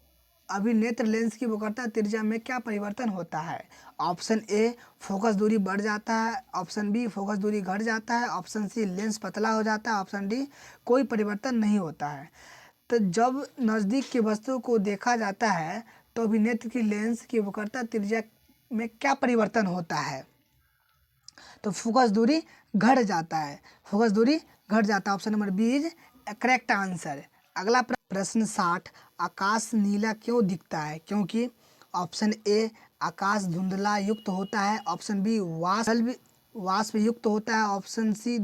अभिनेत्र लेंस की वक्रता त्रिज्या में क्या परिवर्तन होता है? ऑप्शन ए फोकस दूरी बढ़ जाता है, ऑप्शन बी फोकस दूरी घट जाता है, ऑप्शन सी लेंस पतला हो जाता है, ऑप्शन डी कोई परिवर्तन नहीं होता है। तो जब नज़दीक की वस्तु को देखा जाता है तो अभिनेत्र की लेंस की वक्रता त्रिज्या में क्या परिवर्तन होता है? तो फोकस दूरी घट जाता है, फोकस दूरी घट जाता है। Option number B is correct answer. अगला प्रश्न 60, आकाश नीला क्यों दिखता है? क्योंकि ऑप्शन ए आकाश धुंधला युक्त होता है, ऑप्शन बी वाष्प युक्त होता है, ऑप्शन सी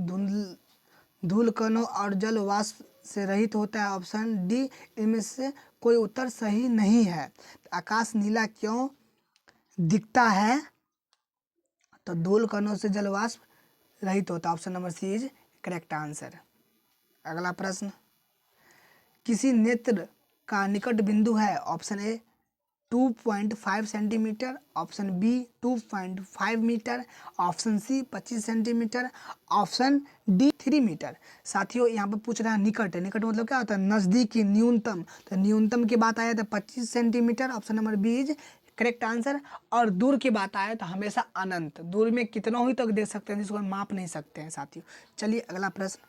धूल कणों और जल वाष्प से रहित होता है, ऑप्शन डी इनमें से कोई उत्तर सही नहीं है। आकाश नीला क्यों दिखता है? तो धूल कणों से जल वाष्प रहित होता है। Option number C is correct answer. अगला प्रश्न, किसी नेत्र का निकट बिंदु है? Option A 2.5 centimetre, option B 2.5 metre, option C 25 centimetre, option D 3 metre. साथियों यहाँ पर पूछ रहा है निकट है, निकट मतलब क्या होता है, नज़दीकी, न्यूनतम। तो न्यूनतम की बात आया तो 25 centimetre, option number B is correct answer. और दूर की बात आए तो हमेशा अनंत, दूर में कितना ही तक देख सकते हैं जिसको हम माप नहीं सकते हैं साथियों। चलिए अगला प्रश्न,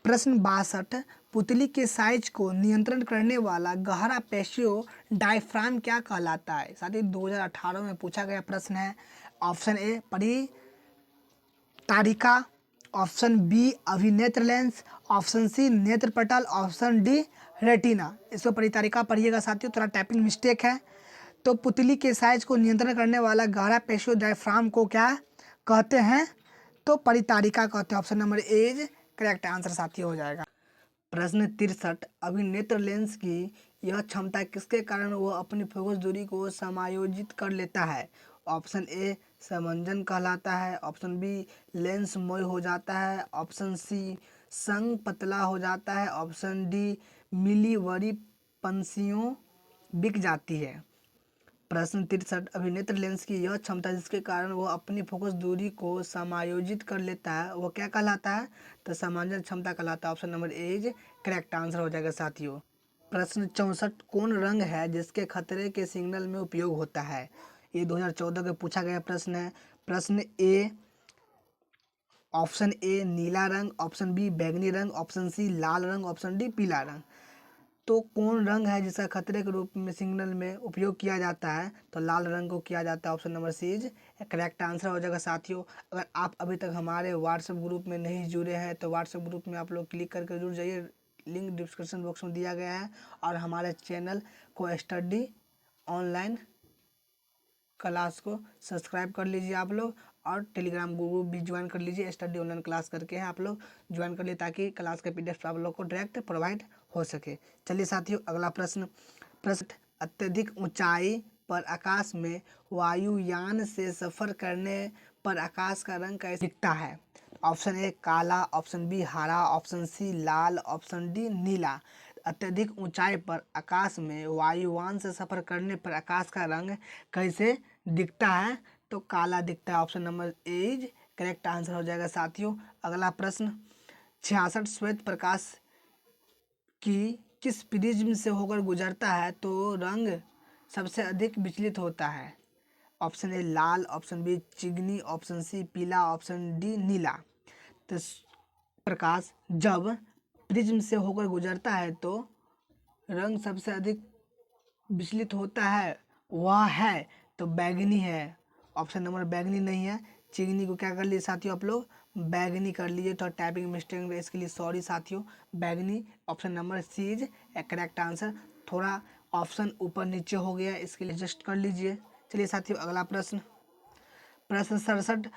प्रश्न 62, पुतली के साइज को नियंत्रण करने वाला गहरा पेशियों डायफ्राम क्या कहलाता है। साथियों 2018 में पूछा गया प्रश्न है। ऑप्शन ए परितारिका, ऑप्शन बी अभिनेत्र लेंस, ऑप्शन सी नेत्रपटल, ऑप्शन डी रेटिना। इसको परितारिका पढ़िएगा साथियों, थोड़ा टाइपिंग मिस्टेक है। तो पुतली के साइज को नियंत्रण करने वाला गहरा पेशियों डायफ्राम को क्या कहते हैं, तो परितारिका कहते हैं। Option number A is correct answer साथियों हो जाएगा। प्रश्न 63, अभिनेत्र लेंस की यह क्षमता किसके कारण वह अपनी फोकस दूरी को समायोजित कर लेता है। ऑप्शन ए समंजन कहलाता है, ऑप्शन बी लेंस मोय हो जाता है, ऑप्शन सी संग पतला हो जाता है, ऑप्शन डी मिलीवरी पंक्तियों बिक जाती है। प्रश्न 63, अभिनेत्र लेंस की यह क्षमता जिसके कारण वह अपनी फोकस दूरी को समायोजित कर लेता है वह क्या कहलाता है, तो समांजन क्षमता कहलाता है। Option number A is correct answer हो जाएगा साथियों। प्रश्न 64, कौन रंग है जिसके खतरे के सिग्नल में उपयोग होता है। ये 2014 के पूछा गया प्रश्न है। प्रश्न ए, ऑप्शन ए नीला रंग, ऑप्शन बी बैंगनी रंग, ऑप्शन सी लाल रंग, ऑप्शन डी पीला रंग। तो कौन रंग है जिसका खतरे के रूप में सिग्नल में उपयोग किया जाता है, तो लाल रंग को किया जाता है। Option number C is correct answer हो जाएगा साथियों। अगर आप अभी तक हमारे व्हाट्सएप ग्रुप में नहीं जुड़े हैं तो व्हाट्सएप ग्रुप में आप लोग क्लिक करके जुड़ जाइए, लिंक डिस्क्रिप्शन बॉक्स में दिया गया है। और हमारे चैनल को स्टडी ऑनलाइन क्लास को सब्सक्राइब कर लीजिए आप लोग, और टेलीग्राम ग्रुप भी ज्वाइन कर लीजिए, स्टडी ऑनलाइन क्लास करके है आप लोग ज्वाइन कर लिए ताकि क्लास के पीडीएफ आप लोग को डायरेक्ट प्रोवाइड हो सके। चलिए साथियों अगला प्रश्न, अत्यधिक ऊंचाई पर आकाश में वायुयान से सफर करने पर आकाश का रंग कैसे दिखता है। ऑप्शन ए काला, ऑप्शन बी हरा, ऑप्शन सी लाल, ऑप्शन डी नीला। अत्यधिक ऊंचाई पर आकाश में वायुयान से सफर करने पर आकाश का रंग कैसे दिखता है, तो काला दिखता है। Option number A is correct answer हो जाएगा साथियों। अगला प्रश्न 66, श्वेत प्रकाश की किस प्रिज्म से होकर गुजरता है तो रंग सबसे अधिक विचलित होता है। ऑप्शन ए लाल, ऑप्शन बी चिकनी, ऑप्शन सी पीला, ऑप्शन डी नीला। तो प्रकाश जब प्रिज्म से होकर गुजरता है तो रंग सबसे अधिक विचलित होता है, वह है तो बैगनी है। ऑप्शन नंबर बैगनी नहीं है, चिकनी को क्या कर लिए साथियों आप लोग बैगनी कर लीजिए। तो टाइपिंग मिस्टेक है इसके लिए सॉरी साथियों, बैगनी। Option number C is correct answer. थोड़ा ऑप्शन ऊपर नीचे हो गया इसके लिए एडजस्ट कर लीजिए। चलिए साथियों अगला प्रश्न, प्रश्न 67,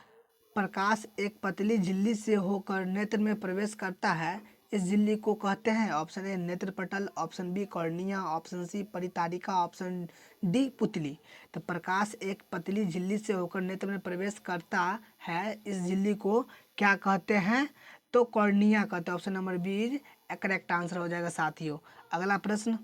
प्रकाश एक पतली झिल्ली से होकर नेत्र में प्रवेश करता है, इस झिल्ली को कहते हैं। ऑप्शन ए नेत्रपटल, option B cornea, option C परितारिका, ऑप्शन डी पुतली। तो प्रकाश एक पतली झिल्ली से होकर नेत्र में प्रवेश करता है, इस झिल्ली को क्या कहते हैं, तो कॉर्निया कहते हैं। Option number B is correct answer हो जाएगा साथियों। अगला प्रश्न,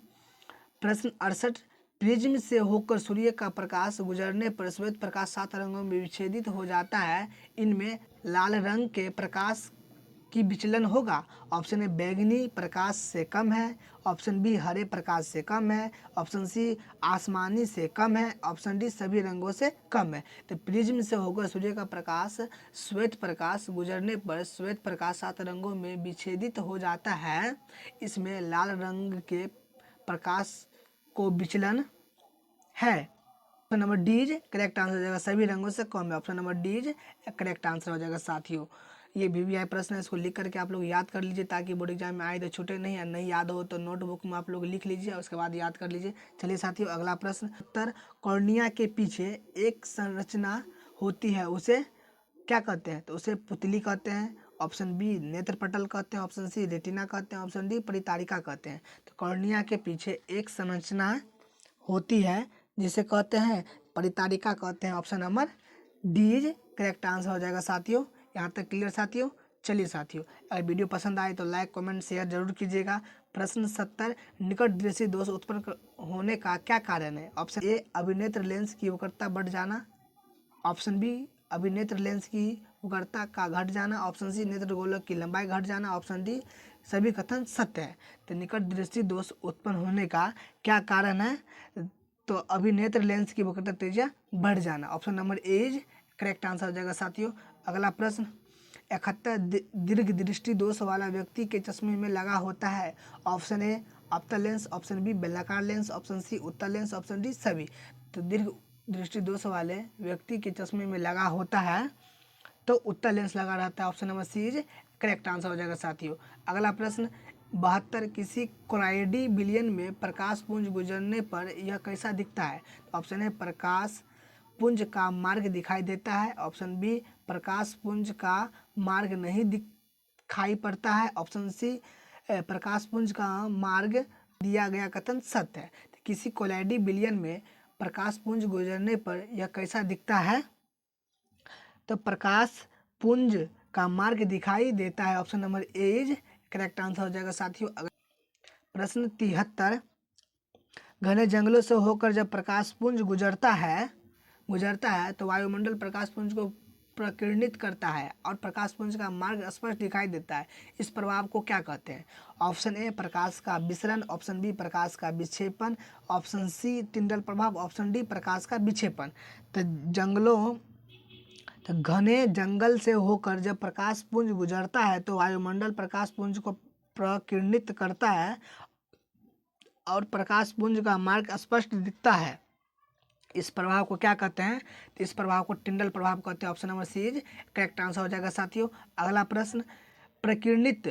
प्रश्न 68, प्रिज्म से होकर सूर्य का प्रकाश गुजरने पर श्वेत प्रकाश 7 रंगों में विच्छेदित हो जाता है, इनमें लाल रंग के प्रकाश की विचलन होगा। ऑप्शन ए बैगनी प्रकाश से कम है, ऑप्शन बी हरे प्रकाश से कम है, ऑप्शन सी आसमानी से कम है, ऑप्शन डी सभी रंगों से कम है। तो प्रिज्म से होकर सूर्य का प्रकाश श्वेत प्रकाश गुजरने पर श्वेत प्रकाश 7 रंगों में विच्छेदित हो जाता है, इसमें लाल रंग के प्रकाश को विचलन है। Option number D is correct answer हो जाएगा, सभी रंगों से कम है। Option number D is correct answer हो जाएगा साथियों। ये वीवीआई प्रश्न है, इसको लिख करके आप लोग याद कर लीजिए ताकि बोर्ड एग्जाम में आए तो छूटे नहीं, या नहीं याद हो तो नोटबुक में आप लोग लिख लीजिए और उसके बाद याद कर लीजिए। चलिए साथियों अगला प्रश्न, उत्तर कॉर्निया के पीछे एक संरचना होती है उसे क्या कहते हैं, तो उसे पुतली कहते हैं। ऑप्शन बी नेत्रपटल कहते हैं, ऑप्शन सी रेटिना कहते हैं, ऑप्शन डी परितारिका कहते हैं। तो कॉर्निया के पीछे एक संरचना होती है जिसे कहते हैं परितारिका कहते हैं। Option number D is correct answer हो जाएगा साथियों। यहाँ तक क्लियर साथियों। चलिए साथियों, अगर वीडियो पसंद आए तो लाइक कमेंट शेयर जरूर कीजिएगा। प्रश्न 70, निकट दृष्टि दोष उत्पन्न होने का क्या कारण है? ऑप्शन ए अभिनेत्र लेंस की वक्रता बढ़ जाना, ऑप्शन बी अभिनेत्र लेंस की वक्रता का घट जाना, ऑप्शन सी नेत्र गोलक की लंबाई घट जाना, ऑप्शन डी सभी कथन सत्य है। तो निकट दृष्टि दोष उत्पन्न होने का क्या कारण है? तो अभिनेत्र लेंस की वक्रता त्रिज्या बढ़ जाना। Option number A is correct answer हो जाएगा साथियों। अगला प्रश्न 71, दीर्घ दृष्टि दोष वाला व्यक्ति के चश्मे में लगा होता है। ऑप्शन ए अवतल लेंस, ऑप्शन बी बेलनाकार लेंस, ऑप्शन सी उत्तल लेंस, ऑप्शन डी सभी। तो दीर्घ दृष्टि दोष वाले व्यक्ति के चश्मे में लगा होता है तो उत्तल लेंस लगा रहता है। Option number C is correct answer हो जाएगा साथियों। अगला प्रश्न 72, किसी कोलाइडी विलयन में प्रकाश पुंज गुजरने पर यह कैसा दिखता है? ऑप्शन ए प्रकाश पुंज का मार्ग दिखाई देता है, ऑप्शन बी प्रकाश पुंज का मार्ग नहीं दिखाई पड़ता है, ऑप्शन सी प्रकाश पुंज का मार्ग दिया गया कथन सत्य है। तो किसी कोलाइडी विलयन में प्रकाश पुंज गुजरने पर यह कैसा दिखता है? तो प्रकाश पुंज का मार्ग दिखाई देता है। Option number A is correct answer हो जाएगा साथियों। प्रश्न 73, घने जंगलों से होकर जब प्रकाश पुंज गुजरता है तो वायुमंडल प्रकाश पुंज को प्रकीर्णित करता है और प्रकाश पुंज का मार्ग स्पष्ट दिखाई देता है। इस प्रभाव को क्या कहते हैं? ऑप्शन ए प्रकाश का विसरण, ऑप्शन बी प्रकाश का विक्षेपण, ऑप्शन सी टिंडल प्रभाव, ऑप्शन डी प्रकाश का विक्षेपण। तो घने जंगल से होकर जब प्रकाश पुंज गुजरता है तो वायुमंडल प्रकाश पुंज को प्रकीर्णित करता है और प्रकाश पुंज का मार्ग स्पष्ट दिखता है। इस प्रभाव को क्या कहते हैं? तो इस प्रभाव को टिंडल प्रभाव कहते हैं। Option number C is correct answer हो जाएगा साथियों। अगला प्रश्न, प्रकीर्णित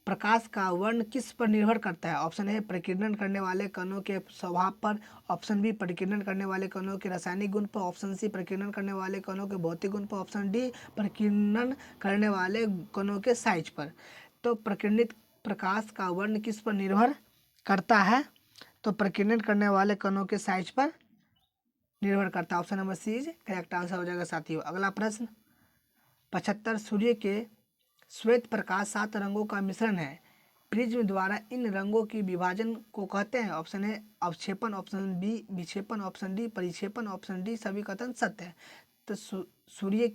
प्रकाश का वर्ण किस पर निर्भर करता है? ऑप्शन ए प्रकीर्णन करने वाले कणों के स्वभाव पर, ऑप्शन बी प्रकीर्णन करने वाले कणों के रासायनिक गुण पर, ऑप्शन सी प्रकीर्णन करने वाले कणों के भौतिक गुण पर, ऑप्शन डी प्रकीर्णन करने वाले कणों के साइज पर। तो प्रकीर्णित प्रकाश का वर्ण किस पर निर्भर करता है? तो प्रकीर्णन करने वाले कणों के साइज पर निर्भर करता है। Option number C is correct answer हो जाएगा साथियों। अगला प्रश्न 75, सूर्य के श्वेत प्रकाश 7 रंगों का मिश्रण है। प्रिज्म द्वारा इन रंगों की विभाजन को कहते हैं। ऑप्शन ए अवक्षेपण, ऑप्शन बी विक्षेपण, ऑप्शन डी परिक्षेपण, ऑप्शन डी सभी कथन सत्य है। तो सूर्य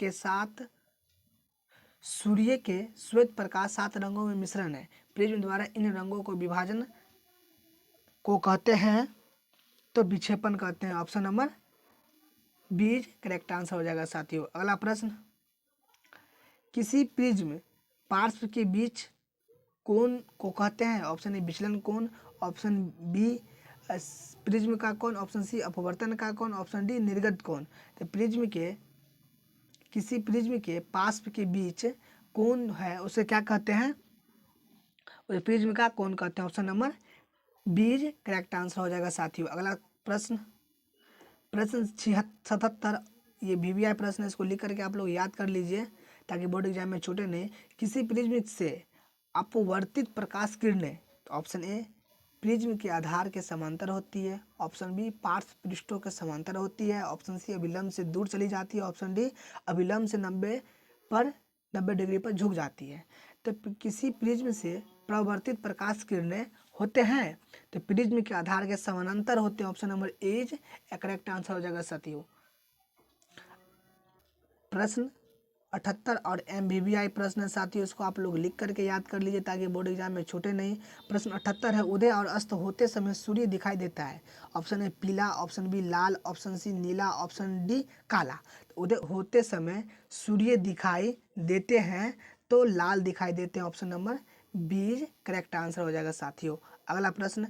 के श्वेत प्रकाश 7 रंगों में मिश्रण है। प्रिज्म द्वारा इन रंगों को विभाजन को कहते हैं तो विक्षेपण कहते हैं। Option number B correct answer हो जाएगा साथियों। अगला प्रश्न, किसी प्रिज्म पार्श्व के बीच कोण को कहते हैं। ऑप्शन ए विचलन कोण, ऑप्शन बी प्रिज्म का कोण, ऑप्शन सी अपवर्तन का कोण, ऑप्शन डी निर्गत कोण। तो किसी प्रिज्म के पार्श्व के बीच कोण है उसे क्या कहते हैं? उसे प्रिज्म का कोण कहते हैं। Option number B correct answer हो जाएगा साथियों। अगला प्रश्न 77, ये वीवीआई प्रश्न है, इसको लिख करके आप लोग याद कर लीजिए ताकि बोर्ड एग्जाम में छूटे नहीं। किसी प्रिज्म से अपवर्तित प्रकाश किरणें, तो ऑप्शन ए प्रिज्म के आधार के समांतर होती है, ऑप्शन बी पार्श्व पृष्ठों के समांतर होती है, ऑप्शन सी अभिलंब से दूर चली जाती है, ऑप्शन डी अभिलंब से 90 डिग्री पर झुक जाती है। तो किसी प्रिज्म से प्रवर्तित प्रकाश किरणें होते हैं तो प्रिज्म के आधार के समानांतर होते हैं। Option number A is correct answer हो जाएगा साथियों। प्रश्न 78 और MVVI प्रश्न है साथियों, इसको आप लोग लिख करके याद कर लीजिए ताकि बोर्ड एग्जाम में छूटे नहीं। प्रश्न 78 है, उदय और अस्त होते समय सूर्य दिखाई देता है। ऑप्शन ए पीला, ऑप्शन बी लाल, ऑप्शन सी नीला, ऑप्शन डी काला। तो उदय होते समय सूर्य दिखाई देते हैं तो लाल दिखाई देते हैं। Option number B correct answer हो जाएगा साथियों। अगला प्रश्न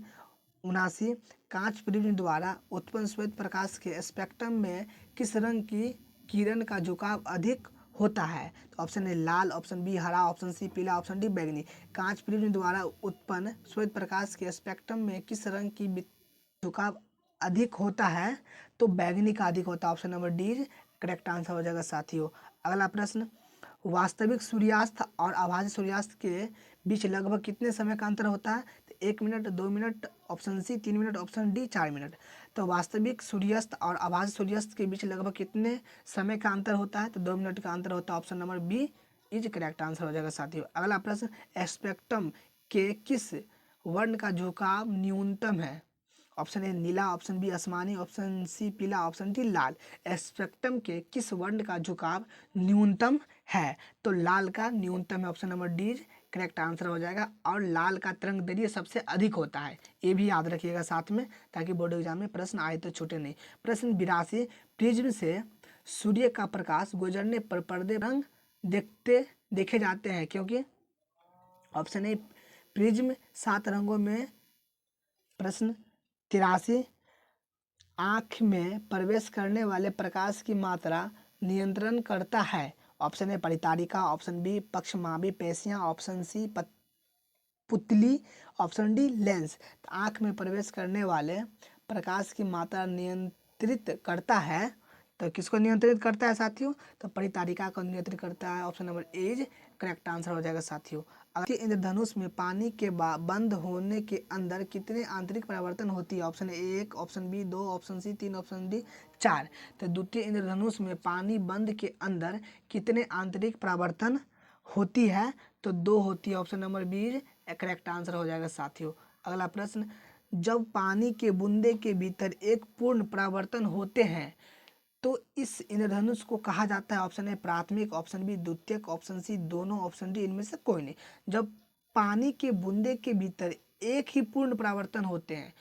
79, कांच प्रिज्म द्वारा उत्पन्न श्वेत प्रकाश के स्पेक्ट्रम में किस रंग की किरण का झुकाव अधिक होता है? तो ऑप्शन ए लाल, ऑप्शन बी हरा, ऑप्शन सी पीला, ऑप्शन डी बैंगनी। कांच प्रिज्म द्वारा उत्पन्न श्वेत प्रकाश के स्पेक्ट्रम में किस रंग की झुकाव अधिक होता है? तो बैंगनी का अधिक होता है। Option number D correct answer हो जाएगा साथियों। अगला प्रश्न, वास्तविक सूर्यास्त और आभासी सूर्यास्त के बीच लगभग कितने समय का अंतर होता है? तो 1 minute, 2 minute, option C 3 minute, option D 4 minute. तो वास्तविक सूर्यास्त और आभासी सूर्यास्त के बीच लगभग कितने समय का अंतर होता है? तो 2 मिनट का अंतर होता है। Option number B is correct answer हो जाएगा साथियों। अगला प्रश्न, स्पेक्ट्रम के किस वर्ण का झुकाव न्यूनतम है? ऑप्शन ए नीला, ऑप्शन बी आसमानी, ऑप्शन सी पीला, ऑप्शन डी लाल। स्पेक्ट्रम के किस वर्ण का झुकाव न्यूनतम है? तो लाल का न्यूनतम है, option number D correct answer हो जाएगा। और लाल का तरंग दैर्ध्य सबसे अधिक होता है, ये भी याद रखिएगा साथ में, ताकि बोर्ड एग्जाम में प्रश्न आए तो छूटे नहीं। प्रश्न 82, प्रिज्म से सूर्य का प्रकाश गुजरने पर पर्दे रंग देखे जाते हैं क्योंकि? ऑप्शन ए प्रिज्म 7 रंगों में। प्रश्न 83, आँख में प्रवेश करने वाले प्रकाश की मात्रा नियंत्रण करता है? ऑप्शन ए परितारिका, ऑप्शन बी पक्षमावी पेशियां, ऑप्शन सी पुतली, ऑप्शन डी लेंस। आँख में प्रवेश करने वाले प्रकाश की मात्रा नियंत्रित करता है, तो किसको नियंत्रित करता है साथियों? तो परितारिका को नियंत्रित करता है, option number A correct answer हो जाएगा साथियों। अगर इंद्रधनुष में पानी के बंद होने के अंदर कितने आंतरिक परिवर्तन होती है? Option A 1, option B 2, option C 3, option D 4। तो द्वितीय इंद्रधनुष में पानी बंद के अंदर कितने आंतरिक परिवर्तन होती है? तो 2 होती है, option number B correct answer हो जाएगा साथियों। अगला प्रश्न, जब पानी के बूंदे के भीतर एक पूर्ण परावर्तन होते हैं तो इस इंद्रधनुष को कहा जाता है? ऑप्शन ए प्राथमिक, ऑप्शन बी द्वितीयक, ऑप्शन सी दोनों, ऑप्शन डी इनमें से कोई नहीं। जब पानी के बूंदे के भीतर एक ही पूर्ण परावर्तन होते हैं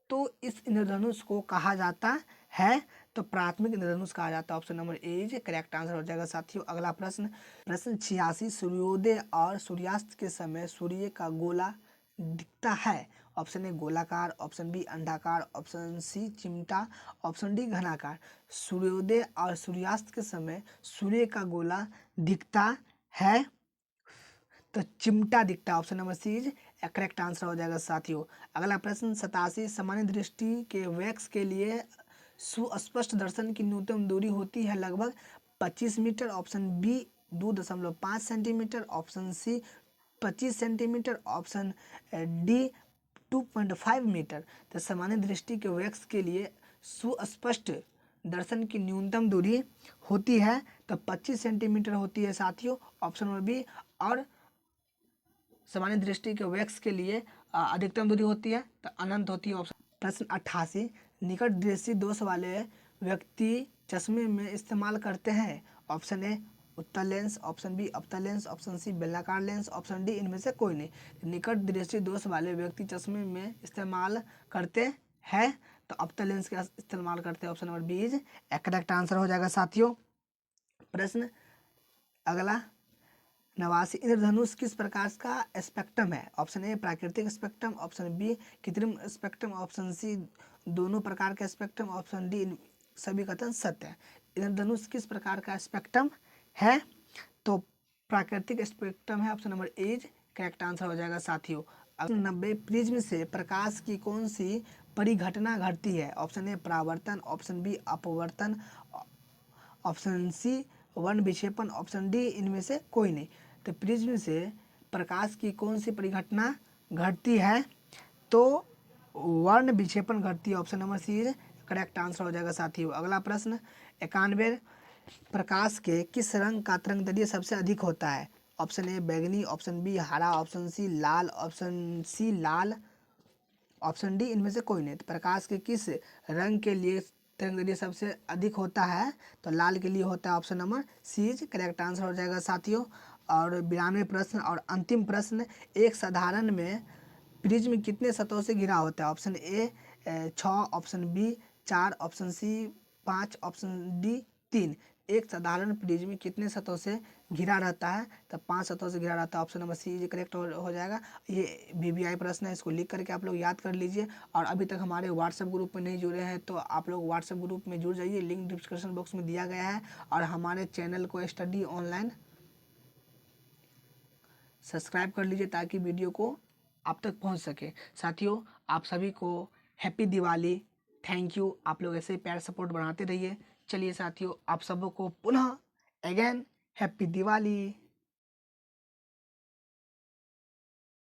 तो इस इंद्रधनुष को कहा जाता है? तो प्राथमिक इंद्रधनुष कहा जाता है, option number A correct answer हो जाएगा साथियों। अगला प्रश्न, प्रश्न 86, सूर्योदय और सूर्यास्त के समय सूर्य का गोला दिखता है? ऑप्शन ए गोलाकार, ऑप्शन बी अंडाकार, ऑप्शन सी चिमटा, ऑप्शन डी घनाकार। सूर्योदय और सूर्यास्त के समय सूर्य का गोला दिखता है, तो चिमटा दिखता है, option number C correct answer हो जाएगा साथियों। अगला प्रश्न 87, सामान्य दृष्टि के वैक्स के लिए सुस्पष्ट दर्शन की न्यूनतम दूरी होती है लगभग 25 metre, option B 2.5 centimetre, option C 25 centimetre, option D 2.5 metre. तो सामान्य दृष्टि के वैक्स के लिए सुस्पष्ट दर्शन की न्यूनतम दूरी होती है तो 25 सेंटीमीटर होती है साथियों, ऑप्शन नंबर बी। और सामान्य दृष्टि के वैक्स के लिए अधिकतम दूरी होती है तो अनंत होती है, ऑप्शन। प्रश्न 88, निकट दृष्टि दोष वाले व्यक्ति चश्मे में इस्तेमाल करते हैं? ऑप्शन ए उत्तल लेंस, ऑप्शन बी अवतल लेंस, ऑप्शन सी बेलनाकार लेंस, ऑप्शन डी इनमें से कोई नहीं। निकट दृष्टि दोष वाले व्यक्ति चश्मे में इस्तेमाल करते हैं तो अवतल लेंस का इस्तेमाल करते हैं, option number B correct answer हो जाएगा साथियों। प्रश्न अगला 89, इंद्रधनुष किस प्रकार का स्पेक्ट्रम है? ऑप्शन ए प्राकृतिक स्पेक्ट्रम, ऑप्शन बी कृत्रिम स्पेक्ट्रम, ऑप्शन सी दोनों प्रकार का स्पेक्ट्रम, ऑप्शन डी सभी कथन सत्य है। इंद्रधनुष किस प्रकार का स्पेक्ट्रम है? तो प्राकृतिक स्पेक्ट्रम है, option number A correct answer हो जाएगा साथियों। 90, प्रिज्म से प्रकाश की कौन सी परिघटना घटती है? ऑप्शन ए परावर्तन, ऑप्शन बी अपवर्तन, ऑप्शन सी वर्ण विक्षेपण, ऑप्शन डी इनमें से कोई नहीं। तो प्रिज्म से प्रकाश की कौन सी परिघटना घटती है? तो वर्ण विक्षेपण घटती है, option number C correct answer हो जाएगा साथियों। अगला प्रश्न 91, प्रकाश के किस रंग का तरंगदैर्ध्य सबसे अधिक होता है? ऑप्शन ए बैंगनी, ऑप्शन बी हरा, ऑप्शन सी लाल, ऑप्शन सी लाल, ऑप्शन डी इनमें से कोई नहीं। तो प्रकाश के किस रंग के लिए तरंगदैर्ध्य सबसे अधिक होता है? तो लाल के लिए होता है, option number C correct answer हो जाएगा साथियों। और 92 प्रश्न और अंतिम प्रश्न, एक साधारण में प्रिज्म कितने सतहों से घिरा होता है? Option A 6, option B 4, option C 5, option D 3। एक साधारण प्रिज्म कितने सतहों से घिरा रहता है? तो 5 सतहों से घिरा रहता है, ऑप्शन नंबर सी करेक्ट हो जाएगा। ये VVI प्रश्न है, इसको लिख करके आप लोग याद कर लीजिए। और अभी तक हमारे व्हाट्सएप ग्रुप में नहीं जुड़े हैं तो आप लोग व्हाट्सएप ग्रुप में जुड़ जाइए, लिंक डिस्क्रिप्शन बॉक्स में दिया गया है। और हमारे चैनल को स्टडी ऑनलाइन सब्सक्राइब कर लीजिए ताकि वीडियो को आप तक पहुंच सके। साथियों आप सभी को हैप्पी दिवाली, थैंक यू। आप लोग ऐसे ही प्यार सपोर्ट बढ़ाते रहिए। चलिए साथियों, आप सबको पुनः अगेन हैप्पी दिवाली।